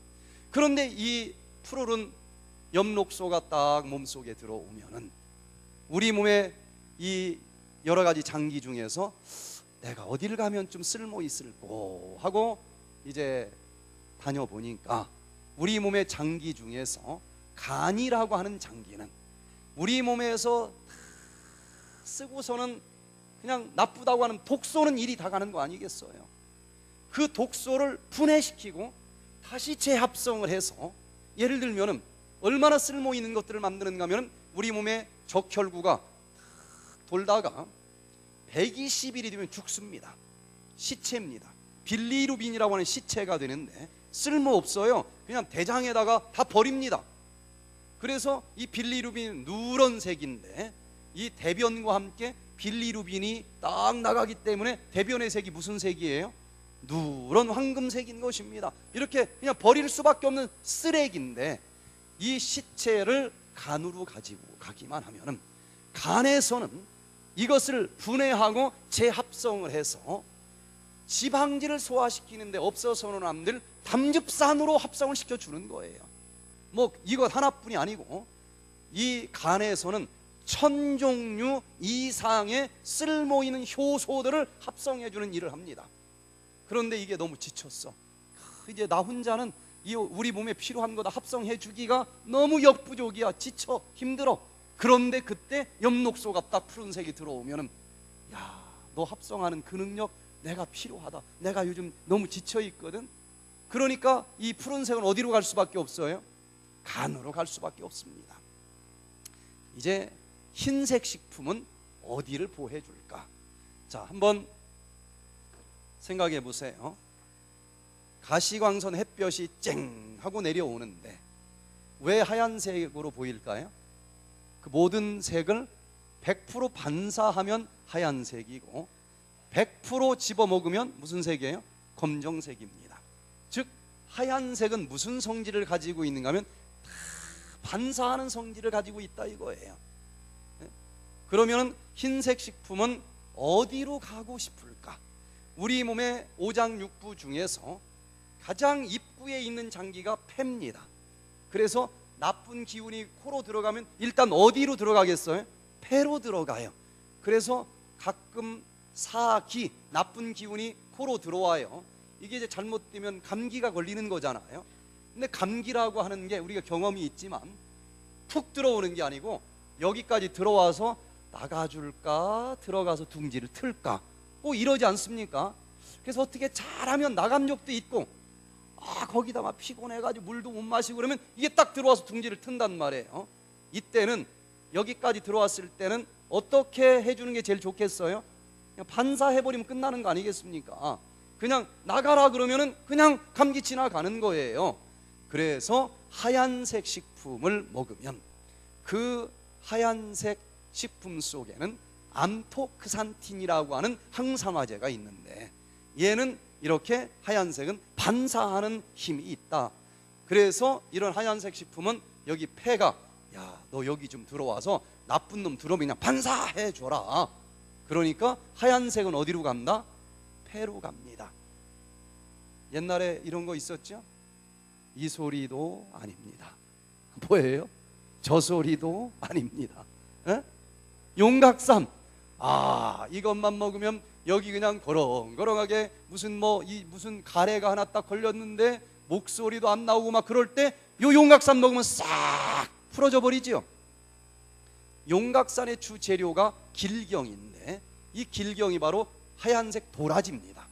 그런데 이 푸르른 엽록소가 딱 몸속에 들어오면은 우리 몸에 이 여러 가지 장기 중에서 내가 어디를 가면 좀 쓸모 있을꼬 하고 이제 다녀보니까 우리 몸의 장기 중에서 간이라고 하는 장기는 우리 몸에서 쓰고서는 그냥 나쁘다고 하는 독소는 이리 다 가는 거 아니겠어요? 그 독소를 분해시키고 다시 재합성을 해서 예를 들면은 얼마나 쓸모 있는 것들을 만드는가 하면 우리 몸의 적혈구가 돌다가 120일이 되면 죽습니다. 시체입니다. 빌리루빈이라고 하는 시체가 되는데 쓸모없어요. 그냥 대장에다가 다 버립니다. 그래서 이 빌리루빈은 누런색인데 이 대변과 함께 빌리루빈이 딱 나가기 때문에 대변의 색이 무슨 색이에요? 누런 황금색인 것입니다. 이렇게 그냥 버릴 수밖에 없는 쓰레기인데 이 시체를 간으로 가지고 가기만 하면은 간에서는 이것을 분해하고 재합성을 해서 지방질을 소화시키는데 없어서는 안 될 담즙산으로 합성을 시켜주는 거예요. 뭐 이것 하나뿐이 아니고 이 간에서는 1000종류 이상의 쓸모있는 효소들을 합성해주는 일을 합니다. 그런데 이게 너무 지쳤어. 이제 나 혼자는 이 우리 몸에 필요한 거다 합성해주기가 너무 역부족이야. 지쳐, 힘들어. 그런데 그때 엽록소가 딱 푸른색이 들어오면은 야, 너 합성하는 그 능력 내가 필요하다. 내가 요즘 너무 지쳐 있거든. 그러니까 이 푸른색은 어디로 갈 수밖에 없어요? 간으로 갈 수밖에 없습니다. 이제 흰색 식품은 어디를 보호해 줄까? 자, 한번 생각해 보세요. 가시광선 햇볕이 쨍 하고 내려오는데 왜 하얀색으로 보일까요? 그 모든 색을 100% 반사하면 하얀색이고 100% 집어먹으면 무슨 색이에요? 검정색입니다. 즉 하얀색은 무슨 성질을 가지고 있는가 하면 다 반사하는 성질을 가지고 있다 이거예요. 그러면 흰색 식품은 어디로 가고 싶을까? 우리 몸의 오장육부 중에서 가장 입구에 있는 장기가 폐입니다. 그래서 나쁜 기운이 코로 들어가면 일단 어디로 들어가겠어요? 폐로 들어가요. 그래서 가끔 사기, 나쁜 기운이 코로 들어와요. 이게 이제 잘못되면 감기가 걸리는 거잖아요. 근데 감기라고 하는 게 우리가 경험이 있지만 푹 들어오는 게 아니고 여기까지 들어와서 나가줄까 들어가서 둥지를 틀까 꼭 이러지 않습니까? 그래서 어떻게 잘하면 나간 적도 있고 거기다 막 피곤해가지고 물도 못 마시고 그러면 이게 딱 들어와서 둥지를 튼단 말이에요. 이때는 여기까지 들어왔을 때는 어떻게 해주는 게 제일 좋겠어요? 그냥 반사해버리면 끝나는 거 아니겠습니까? 그냥 나가라 그러면은 그냥 감기 지나가는 거예요. 그래서 하얀색 식품을 먹으면 그 하얀색 식품 속에는 암토크산틴이라고 하는 항산화제가 있는데 얘는 이렇게 하얀색은 반사하는 힘이 있다. 그래서 이런 하얀색 식품은 여기 폐가 야, 너 여기 좀 들어와서 나쁜 놈 들어오면 그냥 반사해 줘라. 그러니까 하얀색은 어디로 간다? 폐로 갑니다. 옛날에 이런 거 있었죠? 이 소리도 아닙니다. 뭐예요? 저 소리도 아닙니다. 에? 용각산. 이것만 먹으면 여기 그냥 거렁거렁하게 무슨 가래가 하나 딱 걸렸는데 목소리도 안 나오고 막 그럴 때 요 용각산 먹으면 싹 풀어져 버리죠. 용각산의 주 재료가 길경인데 이 길경이 바로 하얀색 도라지입니다.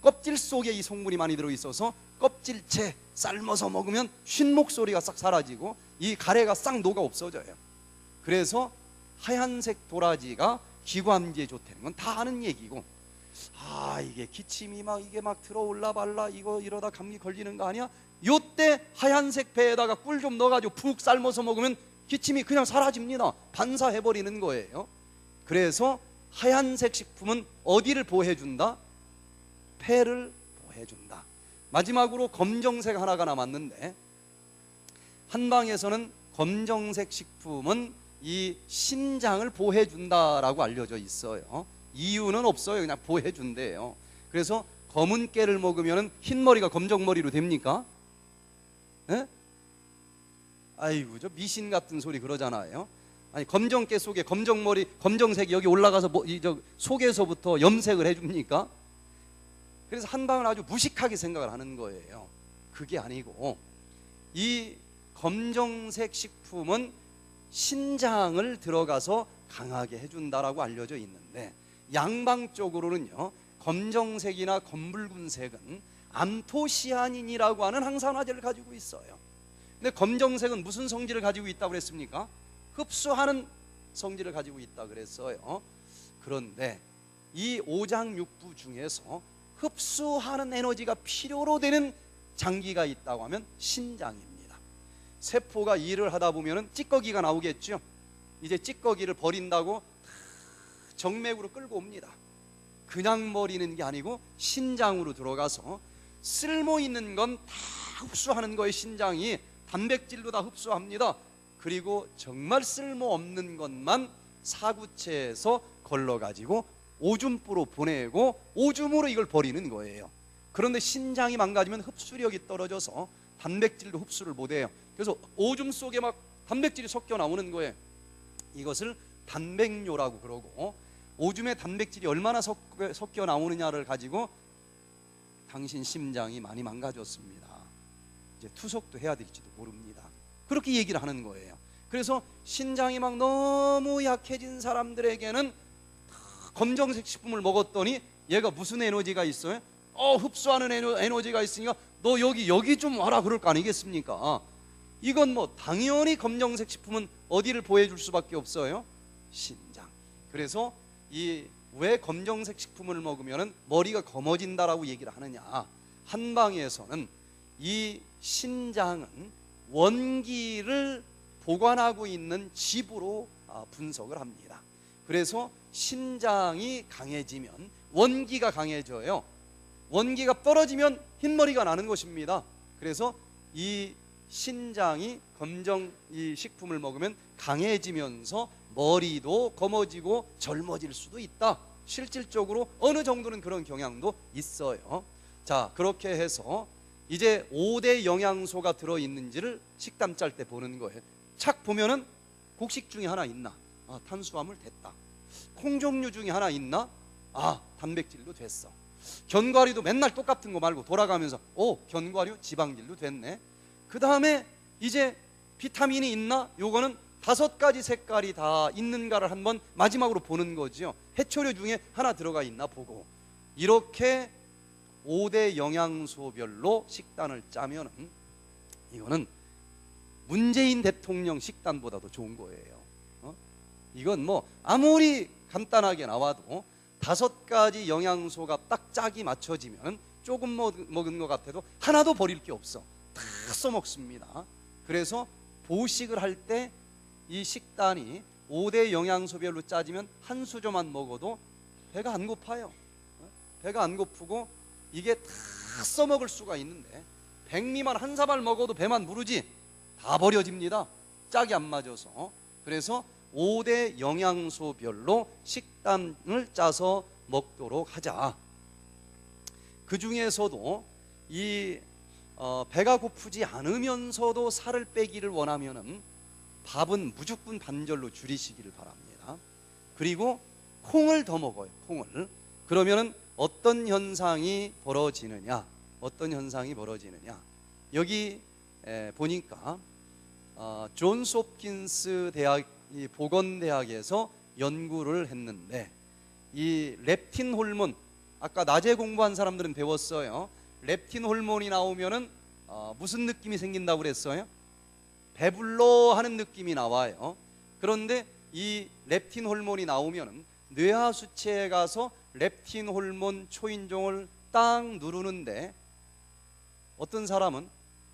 껍질 속에 이 성분이 많이 들어있어서 껍질째 삶아서 먹으면 쉰 목소리가 싹 사라지고 이 가래가 싹 녹아 없어져요. 그래서 하얀색 도라지가 기관지에 좋다는 건 다 아는 얘기고 이게 기침이 이게 막 들어올라 발라 이거 이러다 감기 걸리는 거 아니야? 요때 하얀색 배에다가 꿀 좀 넣어가지고 푹 삶아서 먹으면 기침이 그냥 사라집니다. 반사해버리는 거예요. 그래서 하얀색 식품은 어디를 보호해준다? 폐를 보호해준다. 마지막으로 검정색 하나가 남았는데 한방에서는 검정색 식품은 이 신장을 보호해준다라고 알려져 있어요. 이유는 없어요. 그냥 보호해준대요. 그래서 검은 깨를 먹으면 흰머리가 검정머리로 됩니까? 에? 아이고 저 미신 같은 소리 그러잖아요. 아니 검정깨 속에 검정색이 여기 올라가서 저 속에서부터 염색을 해줍니까? 그래서 한방을 아주 무식하게 생각을 하는 거예요. 그게 아니고 이 검정색 식품은 신장을 들어가서 강하게 해준다라고 알려져 있는데 양방 쪽으로는요 검정색이나 검붉은색은 암토시아닌이라고 하는 항산화제를 가지고 있어요. 근데 검정색은 무슨 성질을 가지고 있다고 그랬습니까? 흡수하는 성질을 가지고 있다 그랬어요. 그런데 이 오장육부 중에서 흡수하는 에너지가 필요로 되는 장기가 있다고 하면 신장입니다. 세포가 일을 하다 보면 찌꺼기가 나오겠죠. 이제 찌꺼기를 버린다고 정맥으로 끌고 옵니다. 그냥 버리는 게 아니고 신장으로 들어가서 쓸모 있는 건 다 흡수하는 거예요. 신장이 단백질도 다 흡수합니다. 그리고 정말 쓸모 없는 것만 사구체에서 걸러가지고 오줌부로 보내고 오줌으로 이걸 버리는 거예요. 그런데 신장이 망가지면 흡수력이 떨어져서 단백질도 흡수를 못해요. 그래서 오줌 속에 막 단백질이 섞여 나오는 거예요. 이것을 단백뇨라고 그러고 오줌에 단백질이 얼마나 섞여 나오느냐를 가지고 당신 심장이 많이 망가졌습니다. 이제 투석도 해야 될지도 모릅니다. 그렇게 얘기를 하는 거예요. 그래서 신장이 막 너무 약해진 사람들에게는 검정색 식품을 먹었더니 얘가 무슨 에너지가 있어요? 흡수하는 에너지가 있으니까 너 여기 좀 와라 그럴 거 아니겠습니까? 이건 당연히 검정색 식품은 어디를 보호해줄 수밖에 없어요? 신장. 그래서 왜 검정색 식품을 먹으면 머리가 검어진다라고 얘기를 하느냐? 한방에서는 이 신장은 원기를 보관하고 있는 집으로 분석을 합니다. 그래서 신장이 강해지면 원기가 강해져요. 원기가 떨어지면 흰머리가 나는 것입니다. 그래서 이 신장이 이 식품을 먹으면 강해지면서 머리도 검어지고 젊어질 수도 있다. 실질적으로 어느 정도는 그런 경향도 있어요. 자, 그렇게 해서 이제 5대 영양소가 들어있는지를 식단 짤 때 보는 거예요. 착 보면은 곡식 중에 하나 있나? 탄수화물 됐다. 콩 종류 중에 하나 있나? 아, 단백질도 됐어. 견과류도 맨날 똑같은 거 말고 돌아가면서 견과류 지방질도 됐네. 그 다음에 이제 비타민이 있나? 요거는 5가지 색깔이 다 있는가를 한번 마지막으로 보는 거죠. 해초류 중에 하나 들어가 있나 보고, 이렇게 5대 영양소별로 식단을 짜면은 이거는 문재인 대통령 식단보다도 좋은 거예요. 이건 뭐 아무리 간단하게 나와도 5가지 영양소가 딱 짝이 맞춰지면 조금 먹은 것 같아도 하나도 버릴 게 없어. 다 써먹습니다. 그래서 보식을 할 때 이 식단이 5대 영양소별로 짜지면 한 수저만 먹어도 배가 안 고파요. 배가 안 고프고 이게 다 써먹을 수가 있는데, 백미만 한 사발 먹어도 배만 부르지 다 버려집니다. 짝이 안 맞아서. 그래서 5대 영양소별로 식단을 짜서 먹도록 하자. 그 중에서도 이 배가 고프지 않으면서도 살을 빼기를 원하면은 밥은 무조건 반절로 줄이시기를 바랍니다. 그리고 콩을 더 먹어요. 콩을. 그러면은 어떤 현상이 벌어지느냐? 여기 보니까 존스 홉킨스 대학 보건대학에서 연구를 했는데, 이 렙틴 호르몬, 아까 낮에 공부한 사람들은 배웠어요. 렙틴 호르몬이 나오면은 무슨 느낌이 생긴다고 그랬어요? 배불러 하는 느낌이 나와요. 그런데 이 렙틴 호르몬이 나오면은 뇌하 수체에 가서 렙틴 호르몬 초인종을 딱 누르는데, 어떤 사람은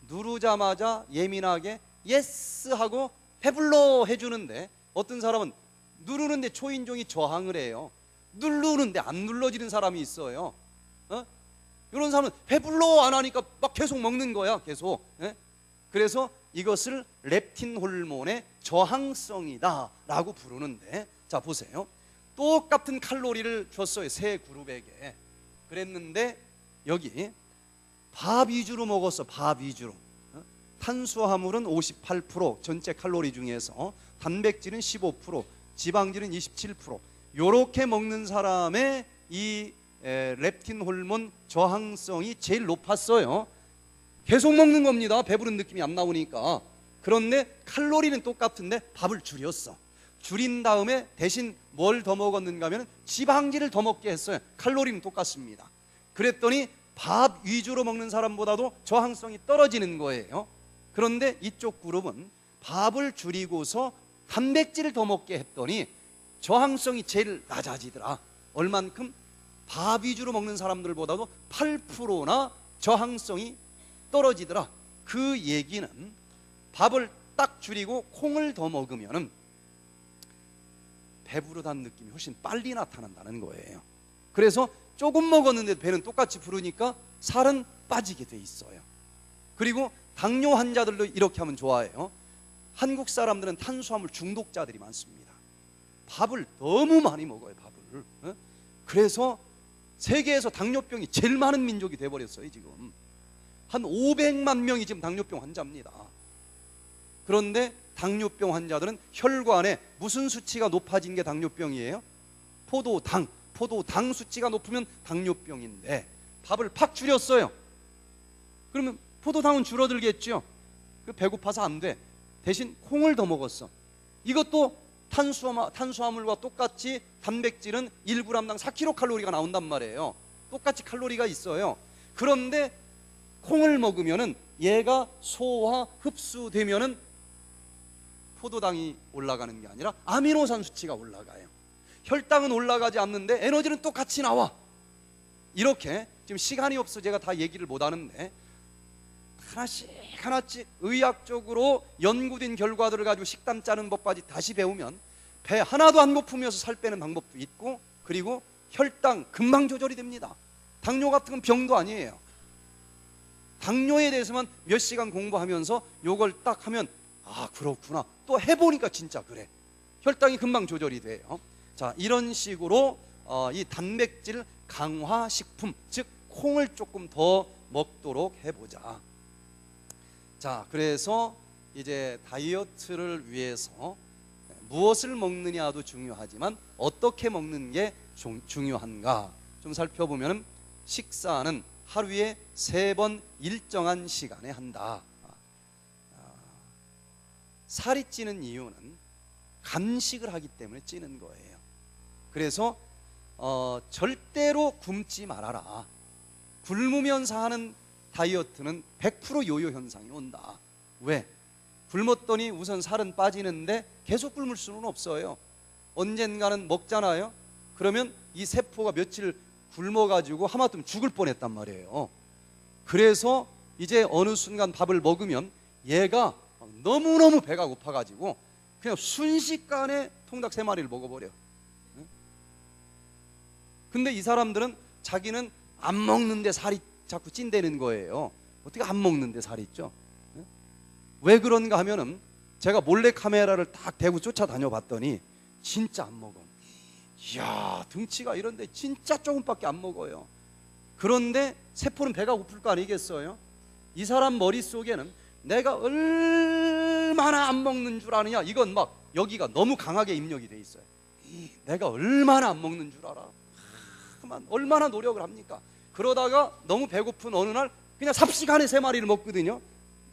누르자마자 예민하게 예스 하고 배불러 해주는데, 어떤 사람은 누르는데 초인종이 저항을 해요. 누르는데 안 눌러지는 사람이 있어요. 이런 사람은 배불러 안 하니까 막 계속 먹는 거야. 계속. 그래서 이것을 렙틴 호르몬의 저항성이다 라고 부르는데, 자 보세요. 똑같은 칼로리를 줬어요. 세 그룹에게. 그랬는데 여기 밥 위주로 먹었어. 밥 위주로. 탄수화물은 58%, 전체 칼로리 중에서 단백질은 15%, 지방질은 27%. 요렇게 먹는 사람의 이 렙틴 호르몬 저항성이 제일 높았어요. 계속 먹는 겁니다. 배부른 느낌이 안 나오니까. 그런데 칼로리는 똑같은데 밥을 줄였어. 줄인 다음에 대신 뭘 더 먹었는가 하면 지방질을 더 먹게 했어요. 칼로리는 똑같습니다. 그랬더니 밥 위주로 먹는 사람보다도 저항성이 떨어지는 거예요. 그런데 이쪽 그룹은 밥을 줄이고서 단백질을 더 먹게 했더니 저항성이 제일 낮아지더라. 얼만큼? 밥 위주로 먹는 사람들보다도 8%나 저항성이 떨어지더라. 그 얘기는 밥을 딱 줄이고 콩을 더 먹으면 배부르다는 느낌이 훨씬 빨리 나타난다는 거예요. 그래서 조금 먹었는데 배는 똑같이 부르니까 살은 빠지게 돼 있어요. 그리고 당뇨 환자들도 이렇게 하면 좋아해요. 한국 사람들은 탄수화물 중독자들이 많습니다. 밥을 너무 많이 먹어요. 밥을. 그래서 세계에서 당뇨병이 제일 많은 민족이 돼버렸어요. 지금 한 500만 명이 지금 당뇨병 환자입니다. 그런데 당뇨병 환자들은 혈관에 무슨 수치가 높아진 게 당뇨병이에요? 포도당 수치가 높으면 당뇨병인데 밥을 팍 줄였어요. 그러면 포도당은 줄어들겠죠. 배고파서 안 돼. 대신 콩을 더 먹었어. 이것도 탄수화물과 똑같이 단백질은 1g당 4kcal가 나온단 말이에요. 똑같이 칼로리가 있어요. 그런데 콩을 먹으면은 얘가 소화 흡수되면은 포도당이 올라가는 게 아니라 아미노산 수치가 올라가요. 혈당은 올라가지 않는데 에너지는 똑같이 나와. 이렇게 지금 시간이 없어 제가 다 얘기를 못 하는데 하나씩 의학적으로 연구된 결과들을 가지고 식단 짜는 법까지 다시 배우면 배 하나도 안 고프면서 살 빼는 방법도 있고, 그리고 혈당 금방 조절이 됩니다. 당뇨 같은 건 병도 아니에요. 당뇨에 대해서만 몇 시간 공부하면서 요걸 딱 하면 아 그렇구나, 또 해보니까 진짜 그래. 혈당이 금방 조절이 돼요. 자, 이런 식으로 이 단백질 강화 식품, 즉 콩을 조금 더 먹도록 해보자. 자, 그래서 이제 다이어트를 위해서 무엇을 먹느냐도 중요하지만 어떻게 먹는 게 중요한가 좀 살펴보면 식사는 하루에 3번 일정한 시간에 한다. 살이 찌는 이유는 간식을 하기 때문에 찌는 거예요. 그래서 절대로 굶지 말아라. 굶으면서 하는 다이어트는 100% 요요 현상이 온다. 왜? 굶었더니 우선 살은 빠지는데 계속 굶을 수는 없어요. 언젠가는 먹잖아요. 그러면 이 세포가 며칠 굶어가지고 하마터면 죽을 뻔했단 말이에요. 그래서 이제 어느 순간 밥을 먹으면 얘가 너무너무 배가 고파가지고 그냥 순식간에 통닭 3마리를 먹어버려. 근데 이 사람들은 자기는 안 먹는데 살이 자꾸 찐다는 거예요. 어떻게 안 먹는데 살이 쪄? 왜 그런가 하면은 제가 몰래 카메라를 딱 대고 쫓아다녀 봤더니 진짜 안 먹어. 이야, 등치가 이런데 진짜 조금밖에 안 먹어요. 그런데 세포는 배가 고플 거 아니겠어요? 이 사람 머릿속에는 내가 얼마나 안 먹는 줄 아느냐, 이건 막 여기가 너무 강하게 입력이 돼 있어요. 내가 얼마나 안 먹는 줄 알아? 얼마나 노력을 합니까? 그러다가 너무 배고픈 어느 날 그냥 삽시간에 3마리를 먹거든요.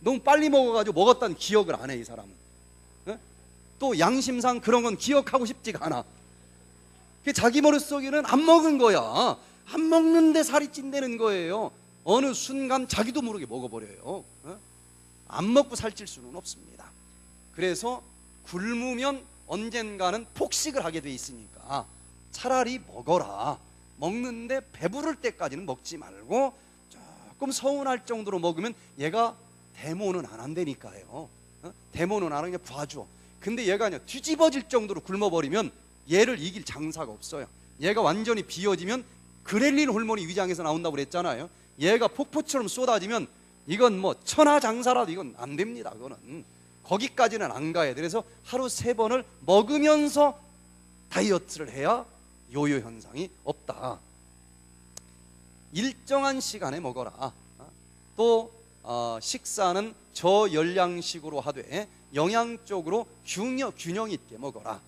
너무 빨리 먹어가지고 먹었다는 기억을 안 해, 이 사람은. 또 양심상 그런 건 기억하고 싶지가 않아. 자기 머릿속에는 안 먹은 거야. 안 먹는데 살이 찐다는 거예요. 어느 순간 자기도 모르게 먹어버려요. 안 먹고 살찔 수는 없습니다. 그래서 굶으면 언젠가는 폭식을 하게 돼 있으니까 차라리 먹어라. 먹는데 배부를 때까지는 먹지 말고 조금 서운할 정도로 먹으면 얘가 데모는 안 한다니까요. 데모는 안 하는 게 봐줘. 근데 얘가 그냥 뒤집어질 정도로 굶어버리면 얘를 이길 장사가 없어요. 얘가 완전히 비어지면 그렐린 호르몬이 위장에서 나온다고 그랬잖아요. 얘가 폭포처럼 쏟아지면 이건 뭐 천하장사라도 이건 안 됩니다. 그거는 거기까지는 안 가야 돼. 그래서 하루 3번을 먹으면서 다이어트를 해야 요요 현상이 없다. 일정한 시간에 먹어라. 또 식사는 저열량식으로 하되 영양적으로 균형 있게 먹어라.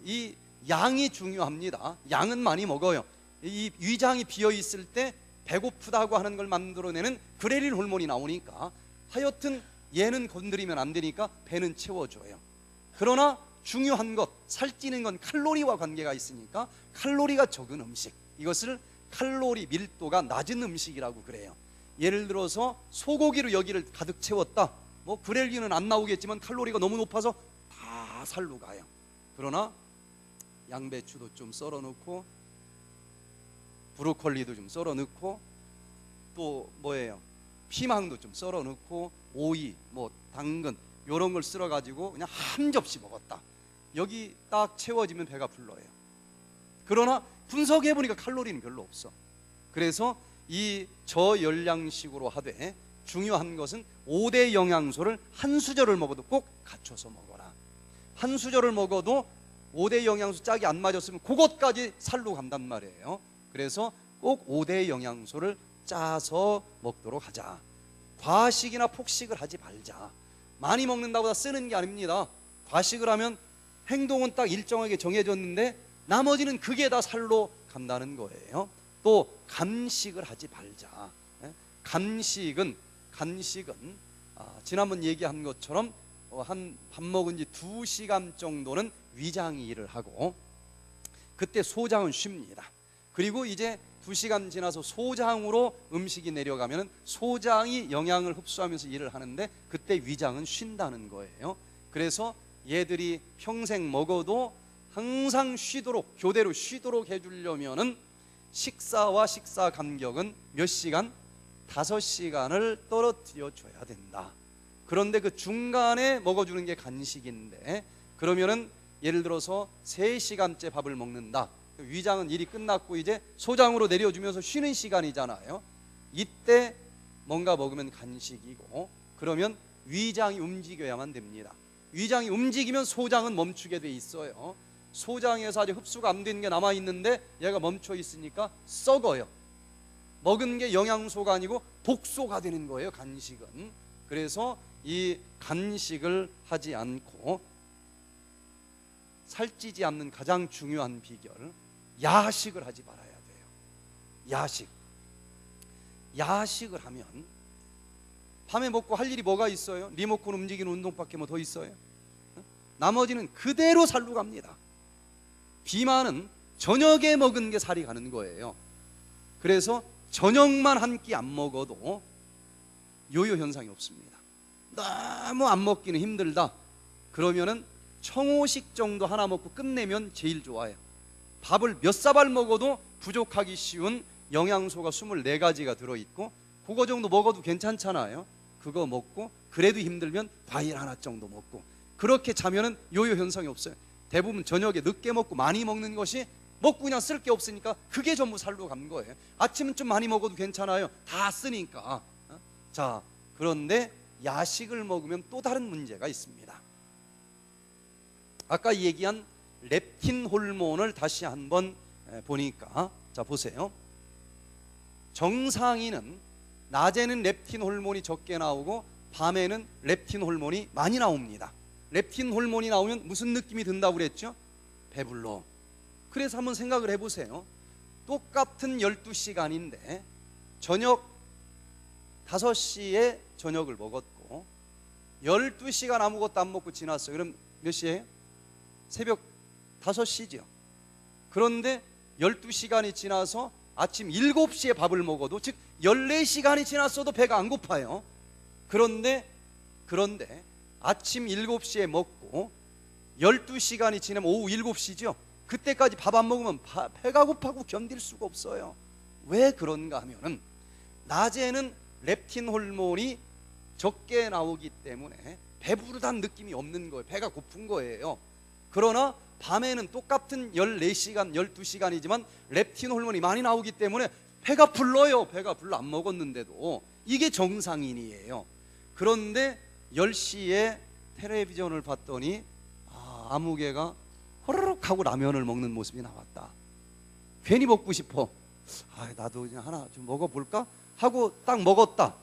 이 양이 중요합니다. 양은 많이 먹어요. 이 위장이 비어 있을 때 배고프다고 하는 걸 만들어내는 그렐린 호르몬이 나오니까 하여튼 얘는 건드리면 안 되니까 배는 채워줘요. 그러나 중요한 것, 살찌는 건 칼로리와 관계가 있으니까 칼로리가 적은 음식, 이것을 칼로리 밀도가 낮은 음식이라고 그래요. 예를 들어서 소고기로 여기를 가득 채웠다. 뭐 그렐린은 안 나오겠지만 칼로리가 너무 높아서 다 살로 가요. 그러나 양배추도 좀 썰어 넣고 브로콜리도 좀 썰어 넣고 또 뭐예요? 피망도 좀 썰어 넣고 오이, 뭐 당근 요런 걸 쓸어 가지고 그냥 한 접시 먹었다. 여기 딱 채워지면 배가 불러요. 그러나 분석해 보니까 칼로리는 별로 없어. 그래서 이 저열량식으로 하되 중요한 것은 5대 영양소를 한 수저를 먹어도 꼭 갖춰서 먹어라. 한 수저를 먹어도 5대 영양소 짝이 안 맞았으면 그것까지 살로 간단 말이에요. 그래서 꼭 5대 영양소를 짜서 먹도록 하자. 과식이나 폭식을 하지 말자. 많이 먹는다고 다 쓰는 게 아닙니다. 과식을 하면 행동은 딱 일정하게 정해졌는데 나머지는 그게 다 살로 간다는 거예요. 또 간식을 하지 말자. 간식은 지난번 얘기한 것처럼 한 밥 먹은 지 2시간 정도는 위장이 일을 하고 그때 소장은 쉽니다. 그리고 이제 2시간 지나서 소장으로 음식이 내려가면 소장이 영양을 흡수하면서 일을 하는데 그때 위장은 쉰다는 거예요. 그래서 얘들이 평생 먹어도 항상 쉬도록, 교대로 쉬도록 해주려면은 식사와 식사 간격은 몇 시간? 5시간을 떨어뜨려 줘야 된다. 그런데 그 중간에 먹어주는 게 간식인데, 그러면은 예를 들어서 3시간째 밥을 먹는다. 위장은 일이 끝났고 이제 소장으로 내려주면서 쉬는 시간이잖아요. 이때 뭔가 먹으면 간식이고, 그러면 위장이 움직여야만 됩니다. 위장이 움직이면 소장은 멈추게 돼 있어요. 소장에서 아직 흡수가 안 된 게 남아 있는데 얘가 멈춰 있으니까 썩어요. 먹은 게 영양소가 아니고 독소가 되는 거예요, 간식은. 그래서 이 간식을 하지 않고 살찌지 않는 가장 중요한 비결, 야식을 하지 말아야 돼요. 야식을 하면 밤에 먹고 할 일이 뭐가 있어요? 리모컨 움직이는 운동밖에 뭐 더 있어요? 나머지는 그대로 살로 갑니다. 비만은 저녁에 먹은 게 살이 가는 거예요. 그래서 저녁만 한 끼 안 먹어도 요요 현상이 없습니다. 너무 안 먹기는 힘들다 그러면은 청호식 정도 하나 먹고 끝내면 제일 좋아요. 밥을 몇 사발 먹어도 부족하기 쉬운 영양소가 24가지가 들어있고 그거 정도 먹어도 괜찮잖아요. 그거 먹고 그래도 힘들면 과일 하나 정도 먹고 그렇게 자면은 요요 현상이 없어요. 대부분 저녁에 늦게 먹고 많이 먹는 것이 먹고 그냥 쓸 게 없으니까 그게 전부 살로 간 거예요. 아침은 좀 많이 먹어도 괜찮아요. 다 쓰니까. 자, 그런데 야식을 먹으면 또 다른 문제가 있습니다. 아까 얘기한 렙틴 호르몬을 다시 한번 보니까, 자 보세요. 정상인은 낮에는 렙틴 호르몬이 적게 나오고 밤에는 렙틴 호르몬이 많이 나옵니다. 렙틴 호르몬이 나오면 무슨 느낌이 든다고 그랬죠? 배불러. 그래서 한번 생각을 해보세요. 똑같은 12시간인데 저녁 5시에 저녁을 먹었고 12시간 아무것도 안 먹고 지났어요. 그럼 몇 시예요? 새벽 5시죠. 그런데 12시간이 지나서 아침 7시에 밥을 먹어도, 즉 14시간이 지났어도 배가 안 고파요. 그런데 아침 7시에 먹고 12시간이 지나면 오후 7시죠. 그때까지 밥 안 먹으면 배가 고파고 견딜 수가 없어요. 왜 그런가 하면은 낮에는 렙틴 호르몬이 적게 나오기 때문에 배부르다는 느낌이 없는 거예요. 배가 고픈 거예요. 그러나 밤에는 똑같은 14시간, 12시간이지만 렙틴 호르몬이 많이 나오기 때문에 배가 불러요. 배가 불러 안 먹었는데도. 이게 정상인이에요. 그런데 10시에 텔레비전을 봤더니 아무개가 호로록 하고 라면을 먹는 모습이 나왔다. 괜히 먹고 싶어. 나도 그냥 하나 좀 먹어볼까? 하고 딱 먹었다.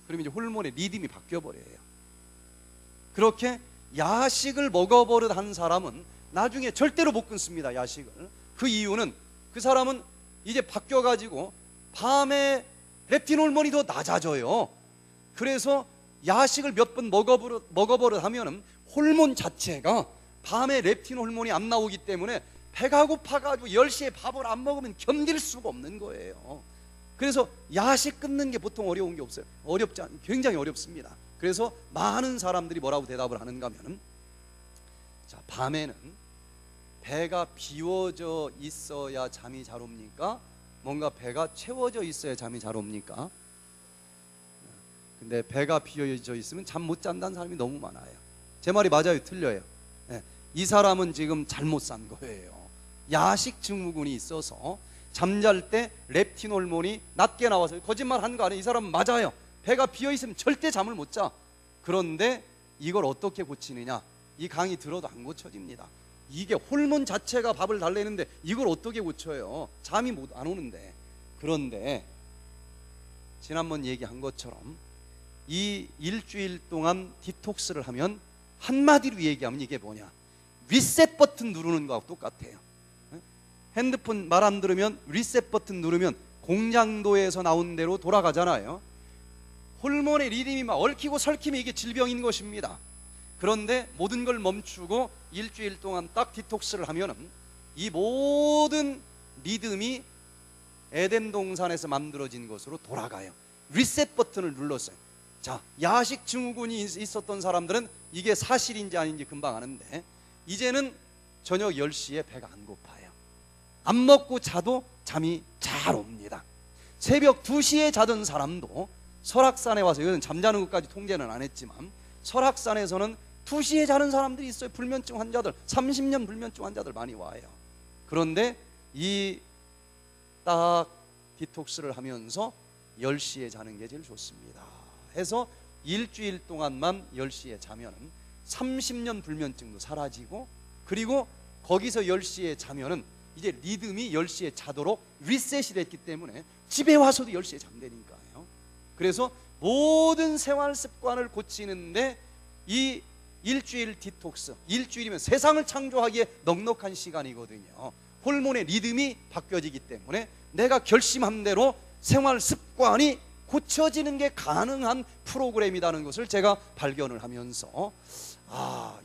그러면 이제 호르몬의 리듬이 바뀌어버려요. 그렇게 야식을 먹어버릇 한 사람은 나중에 절대로 못 끊습니다. 야식을. 그 이유는 그 사람은 이제 바뀌어가지고 밤에 렙틴 호르몬이 더 낮아져요. 그래서 야식을 몇 번 먹어버릇 하면은 호르몬 자체가 밤에 렙틴 호르몬이 안 나오기 때문에 배가 고파가지고 10시에 밥을 안 먹으면 견딜 수가 없는 거예요. 그래서 야식 끊는 게 보통 어려운 게 없어요. 굉장히 어렵습니다. 그래서 많은 사람들이 뭐라고 대답을 하는가 하면, 자, 밤에는 배가 비워져 있어야 잠이 잘 옵니까? 뭔가 배가 채워져 있어야 잠이 잘 옵니까? 근데 배가 비워져 있으면 잠 못 잔다는 사람이 너무 많아요. 제 말이 맞아요? 틀려요? 이 사람은 지금 잘못 산 거예요. 야식 증후군이 있어서 잠잘 때 렙틴 호르몬이 낮게 나와서 거짓말 하는 거 아니에요. 이 사람은 맞아요. 배가 비어 있으면 절대 잠을 못 자. 그런데 이걸 어떻게 고치느냐? 이 강의 들어도 안 고쳐집니다. 이게 호르몬 자체가 밥을 달래는데 이걸 어떻게 고쳐요? 잠이 안 오는데. 그런데 지난번 얘기한 것처럼 이 일주일 동안 디톡스를 하면 한마디로 얘기하면 이게 뭐냐? 리셋 버튼 누르는 거하고 똑같아요. 핸드폰 말 안 들으면 리셋 버튼 누르면 공장도에서 나온 대로 돌아가잖아요. 호르몬의 리듬이 막 얽히고 설키면 이게 질병인 것입니다. 그런데 모든 걸 멈추고 일주일 동안 딱 디톡스를 하면은 이 모든 리듬이 에덴 동산에서 만들어진 것으로 돌아가요. 리셋 버튼을 눌렀어요. 자, 야식 증후군이 있었던 사람들은 이게 사실인지 아닌지 금방 아는데, 이제는 저녁 10시에 배가 안 고파요. 안 먹고 자도 잠이 잘 옵니다. 새벽 2시에 자던 사람도 설악산에 와서, 이거는 잠자는 것까지 통제는 안 했지만 설악산에서는 2시에 자는 사람들이 있어요. 불면증 환자들, 30년 불면증 환자들 많이 와요. 그런데 이 딱 디톡스를 하면서 10시에 자는 게 제일 좋습니다 해서 일주일 동안만 10시에 자면은 30년 불면증도 사라지고, 그리고 거기서 10시에 자면은 이제 리듬이 10시에 자도록 리셋이 됐기 때문에 집에 와서도 10시에 잠되니까요. 그래서 모든 생활 습관을 고치는데 이 일주일 디톡스, 일주일이면 세상을 창조하기에 넉넉한 시간이거든요. 호르몬의 리듬이 바뀌어지기 때문에 내가 결심한 대로 생활 습관이 고쳐지는 게 가능한 프로그램이라는 것을 제가 발견을 하면서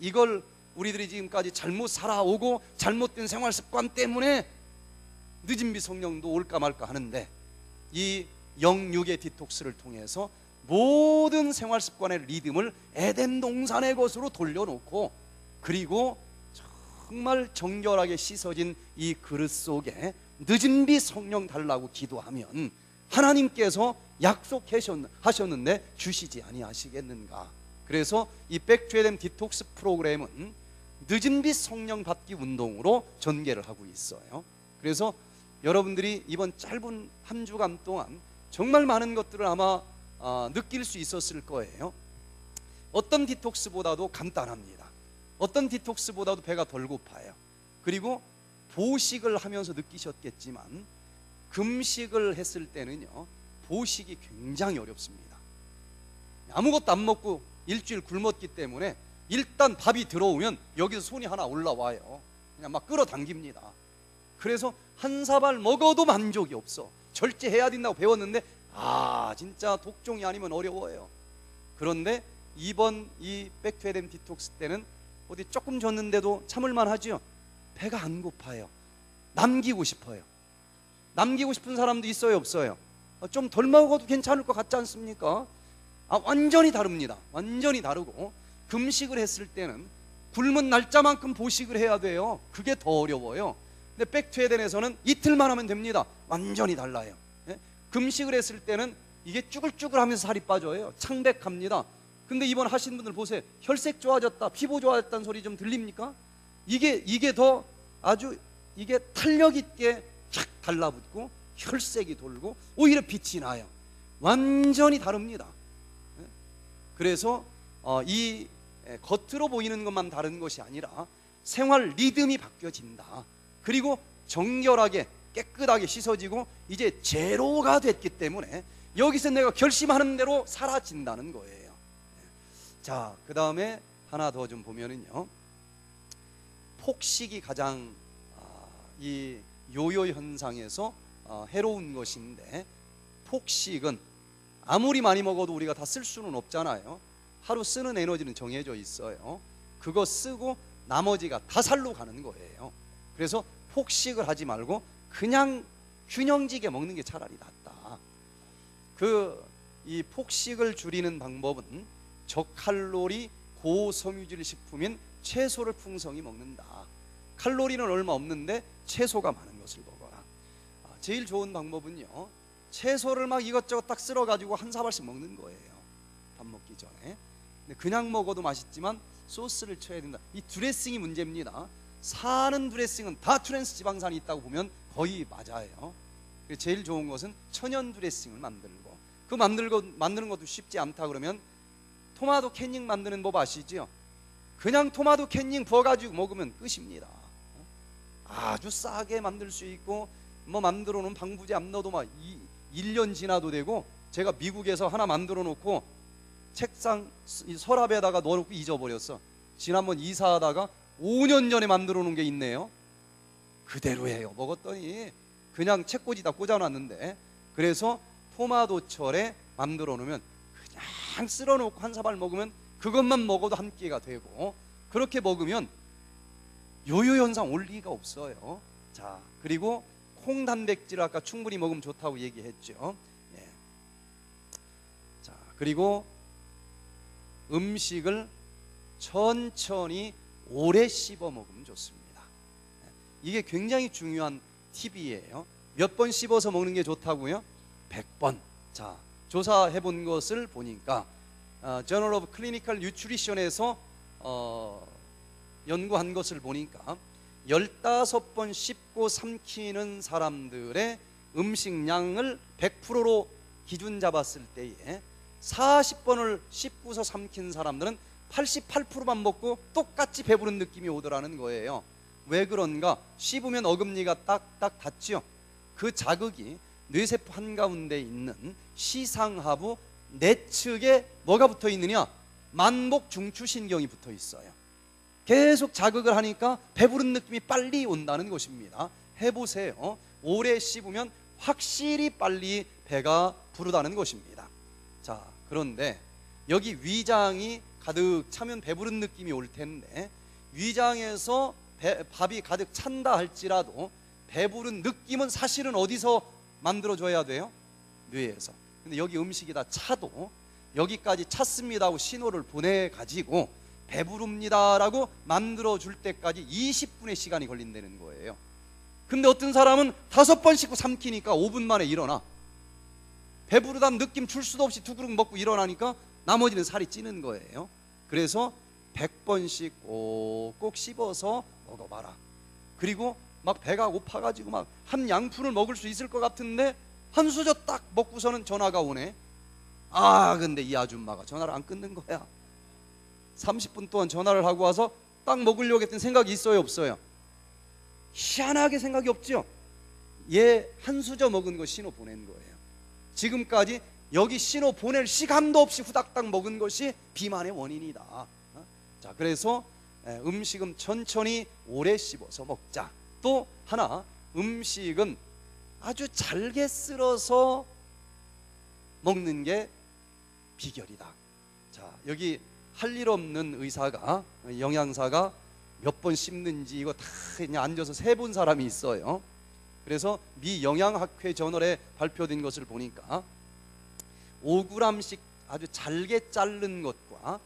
이걸 우리들이 지금까지 잘못 살아오고 잘못된 생활 습관 때문에 늦은 비성령도 올까 말까 하는데, 이 영육의 디톡스를 통해서 모든 생활 습관의 리듬을 에덴 동산의 것으로 돌려놓고, 그리고 정말 정결하게 씻어진 이 그릇 속에 늦은 비 성령 달라고 기도하면 하나님께서 약속하셨는데 주시지 아니하시겠는가. 그래서 이 백투에덴 디톡스 프로그램은 늦은 비 성령 받기 운동으로 전개를 하고 있어요. 그래서 여러분들이 이번 짧은 한 주간 동안 정말 많은 것들을 아마 느낄 수 있었을 거예요. 어떤 디톡스보다도 간단합니다. 어떤 디톡스보다도 배가 덜 고파요. 그리고 보식을 하면서 느끼셨겠지만 금식을 했을 때는요, 보식이 굉장히 어렵습니다. 아무것도 안 먹고 일주일 굶었기 때문에 일단 밥이 들어오면 여기서 손이 하나 올라와요. 그냥 막 끌어당깁니다. 그래서 한 사발 먹어도 만족이 없어. 절제해야 된다고 배웠는데 진짜 독종이 아니면 어려워요. 그런데 이번 이 백투에덴 디톡스 때는 어디 조금 줬는데도 참을만 하죠. 배가 안 고파요. 남기고 싶어요. 남기고 싶은 사람도 있어요, 없어요? 좀 덜 먹어도 괜찮을 것 같지 않습니까? 완전히 다릅니다. 완전히 다르고, 금식을 했을 때는 굶은 날짜만큼 보식을 해야 돼요. 그게 더 어려워요. 근데 백투에덴에서는 이틀만 하면 됩니다. 완전히 달라요. 금식을 했을 때는 이게 쭈글쭈글하면서 살이 빠져요. 창백합니다. 근데 이번 하신 분들 보세요. 혈색 좋아졌다, 피부 좋아졌다는 소리 좀 들립니까? 이게 더 아주 이게 탄력 있게 쫙 달라붙고 혈색이 돌고 오히려 빛이 나요. 완전히 다릅니다. 그래서 이 겉으로 보이는 것만 다른 것이 아니라 생활 리듬이 바뀌어진다. 그리고 정결하게 깨끗하게 씻어지고 이제 제로가 됐기 때문에 여기서 내가 결심하는 대로 사라진다는 거예요. 자, 그 다음에 하나 더 좀 보면은요, 폭식이 가장 이 요요 현상에서 해로운 것인데, 폭식은 아무리 많이 먹어도 우리가 다 쓸 수는 없잖아요. 하루 쓰는 에너지는 정해져 있어요. 그거 쓰고 나머지가 다 살로 가는 거예요. 그래서 폭식을 하지 말고 그냥 균형지게 먹는 게 차라리 낫다. 이 폭식을 줄이는 방법은 저칼로리 고섬유질 식품인 채소를 풍성히 먹는다. 칼로리는 얼마 없는데 채소가 많은 것을 먹어라. 제일 좋은 방법은요, 채소를 막 이것저것 딱 쓸어 가지고 한 사발씩 먹는 거예요. 밥 먹기 전에. 근데 그냥 먹어도 맛있지만 소스를 쳐야 된다. 이 드레싱이 문제입니다. 사는 드레싱은 다 트랜스 지방산이 있다고 보면 거의 맞아요. 제일 좋은 것은 천연 드레싱을 만들고, 그 만드는 것도 쉽지 않다 그러면 토마토 캔닝 만드는 법 아시죠? 그냥 토마토 캔닝 부어가지고 먹으면 끝입니다. 아주 싸게 만들 수 있고, 뭐 만들어 놓은 방부제 안 넣어도 막 1년 지나도 되고, 제가 미국에서 하나 만들어 놓고 책상 서랍에다가 넣어놓고 잊어버렸어. 지난번 이사하다가 5년 전에 만들어 놓은 게 있네요. 그대로 해요. 먹었더니 그냥 책꽂이다 꽂아놨는데, 그래서 토마토철에 만들어 놓으면 그냥 쓸어 놓고 한 사발 먹으면 그것만 먹어도 한 끼가 되고, 그렇게 먹으면 요요 현상 올 리가 없어요. 자, 그리고 콩 단백질 아까 충분히 먹으면 좋다고 얘기했죠. 자, 그리고 음식을 천천히 오래 씹어 먹으면 좋습니다. 이게 굉장히 중요한 팁이에요. 몇 번 씹어서 먹는 게 좋다고요? 100번. 자, 조사해 본 것을 보니까 Journal of Clinical Nutrition에서 연구한 것을 보니까 15번 씹고 삼키는 사람들의 음식량을 100%로 기준 잡았을 때에 40번을 씹고서 삼킨 사람들은 88%만 먹고 똑같이 배부른 느낌이 오더라는 거예요. 왜 그런가? 씹으면 어금니가 딱딱 닿지요. 그 자극이 뇌세포 한가운데 있는 시상하부 내측에 뭐가 붙어 있느냐? 만복 중추신경이 붙어 있어요. 계속 자극을 하니까 배부른 느낌이 빨리 온다는 것입니다. 해보세요. 오래 씹으면 확실히 빨리 배가 부르다는 것입니다. 자, 그런데 여기 위장이 가득 차면 배부른 느낌이 올 텐데, 위장에서 밥이 가득 찬다 할지라도 배부른 느낌은 사실은 어디서 만들어줘야 돼요? 뇌에서. 근데 여기 음식이 다 차도 여기까지 찼습니다 하고 신호를 보내가지고 배부릅니다라고 만들어줄 때까지 20분의 시간이 걸린다는 거예요. 근데 어떤 사람은 5번 씻고 삼키니까 5분 만에 일어나. 배부르다는 느낌 줄 수도 없이 두 그릇 먹고 일어나니까 나머지는 살이 찌는 거예요. 그래서 100번씩 꼭꼭 씹어서 먹어봐라. 그리고 막 배가 고파가지고 막 한 양푼을 먹을 수 있을 것 같은데 한 수저 딱 먹고서는 전화가 오네. 근데 이 아줌마가 전화를 안 끊는 거야. 30분 동안 전화를 하고 와서 딱 먹으려고 했던 생각이 있어요, 없어요? 희한하게 생각이 없죠. 얘 한 수저 먹은 거 신호 보낸 거예요. 지금까지 여기 신호 보낼 시간도 없이 후닥닥 먹은 것이 비만의 원인이다. 자, 그래서 음식은 천천히 오래 씹어서 먹자. 또 하나, 음식은 아주 잘게 쓸어서 먹는 게 비결이다. 자, 여기 할 일 없는 의사가, 영양사가 몇 번 씹는지 이거 다 그냥 앉아서 세본 사람이 있어요. 그래서 미 영양학회 저널에 발표된 것을 보니까 5g씩 아주 잘게 자른 것과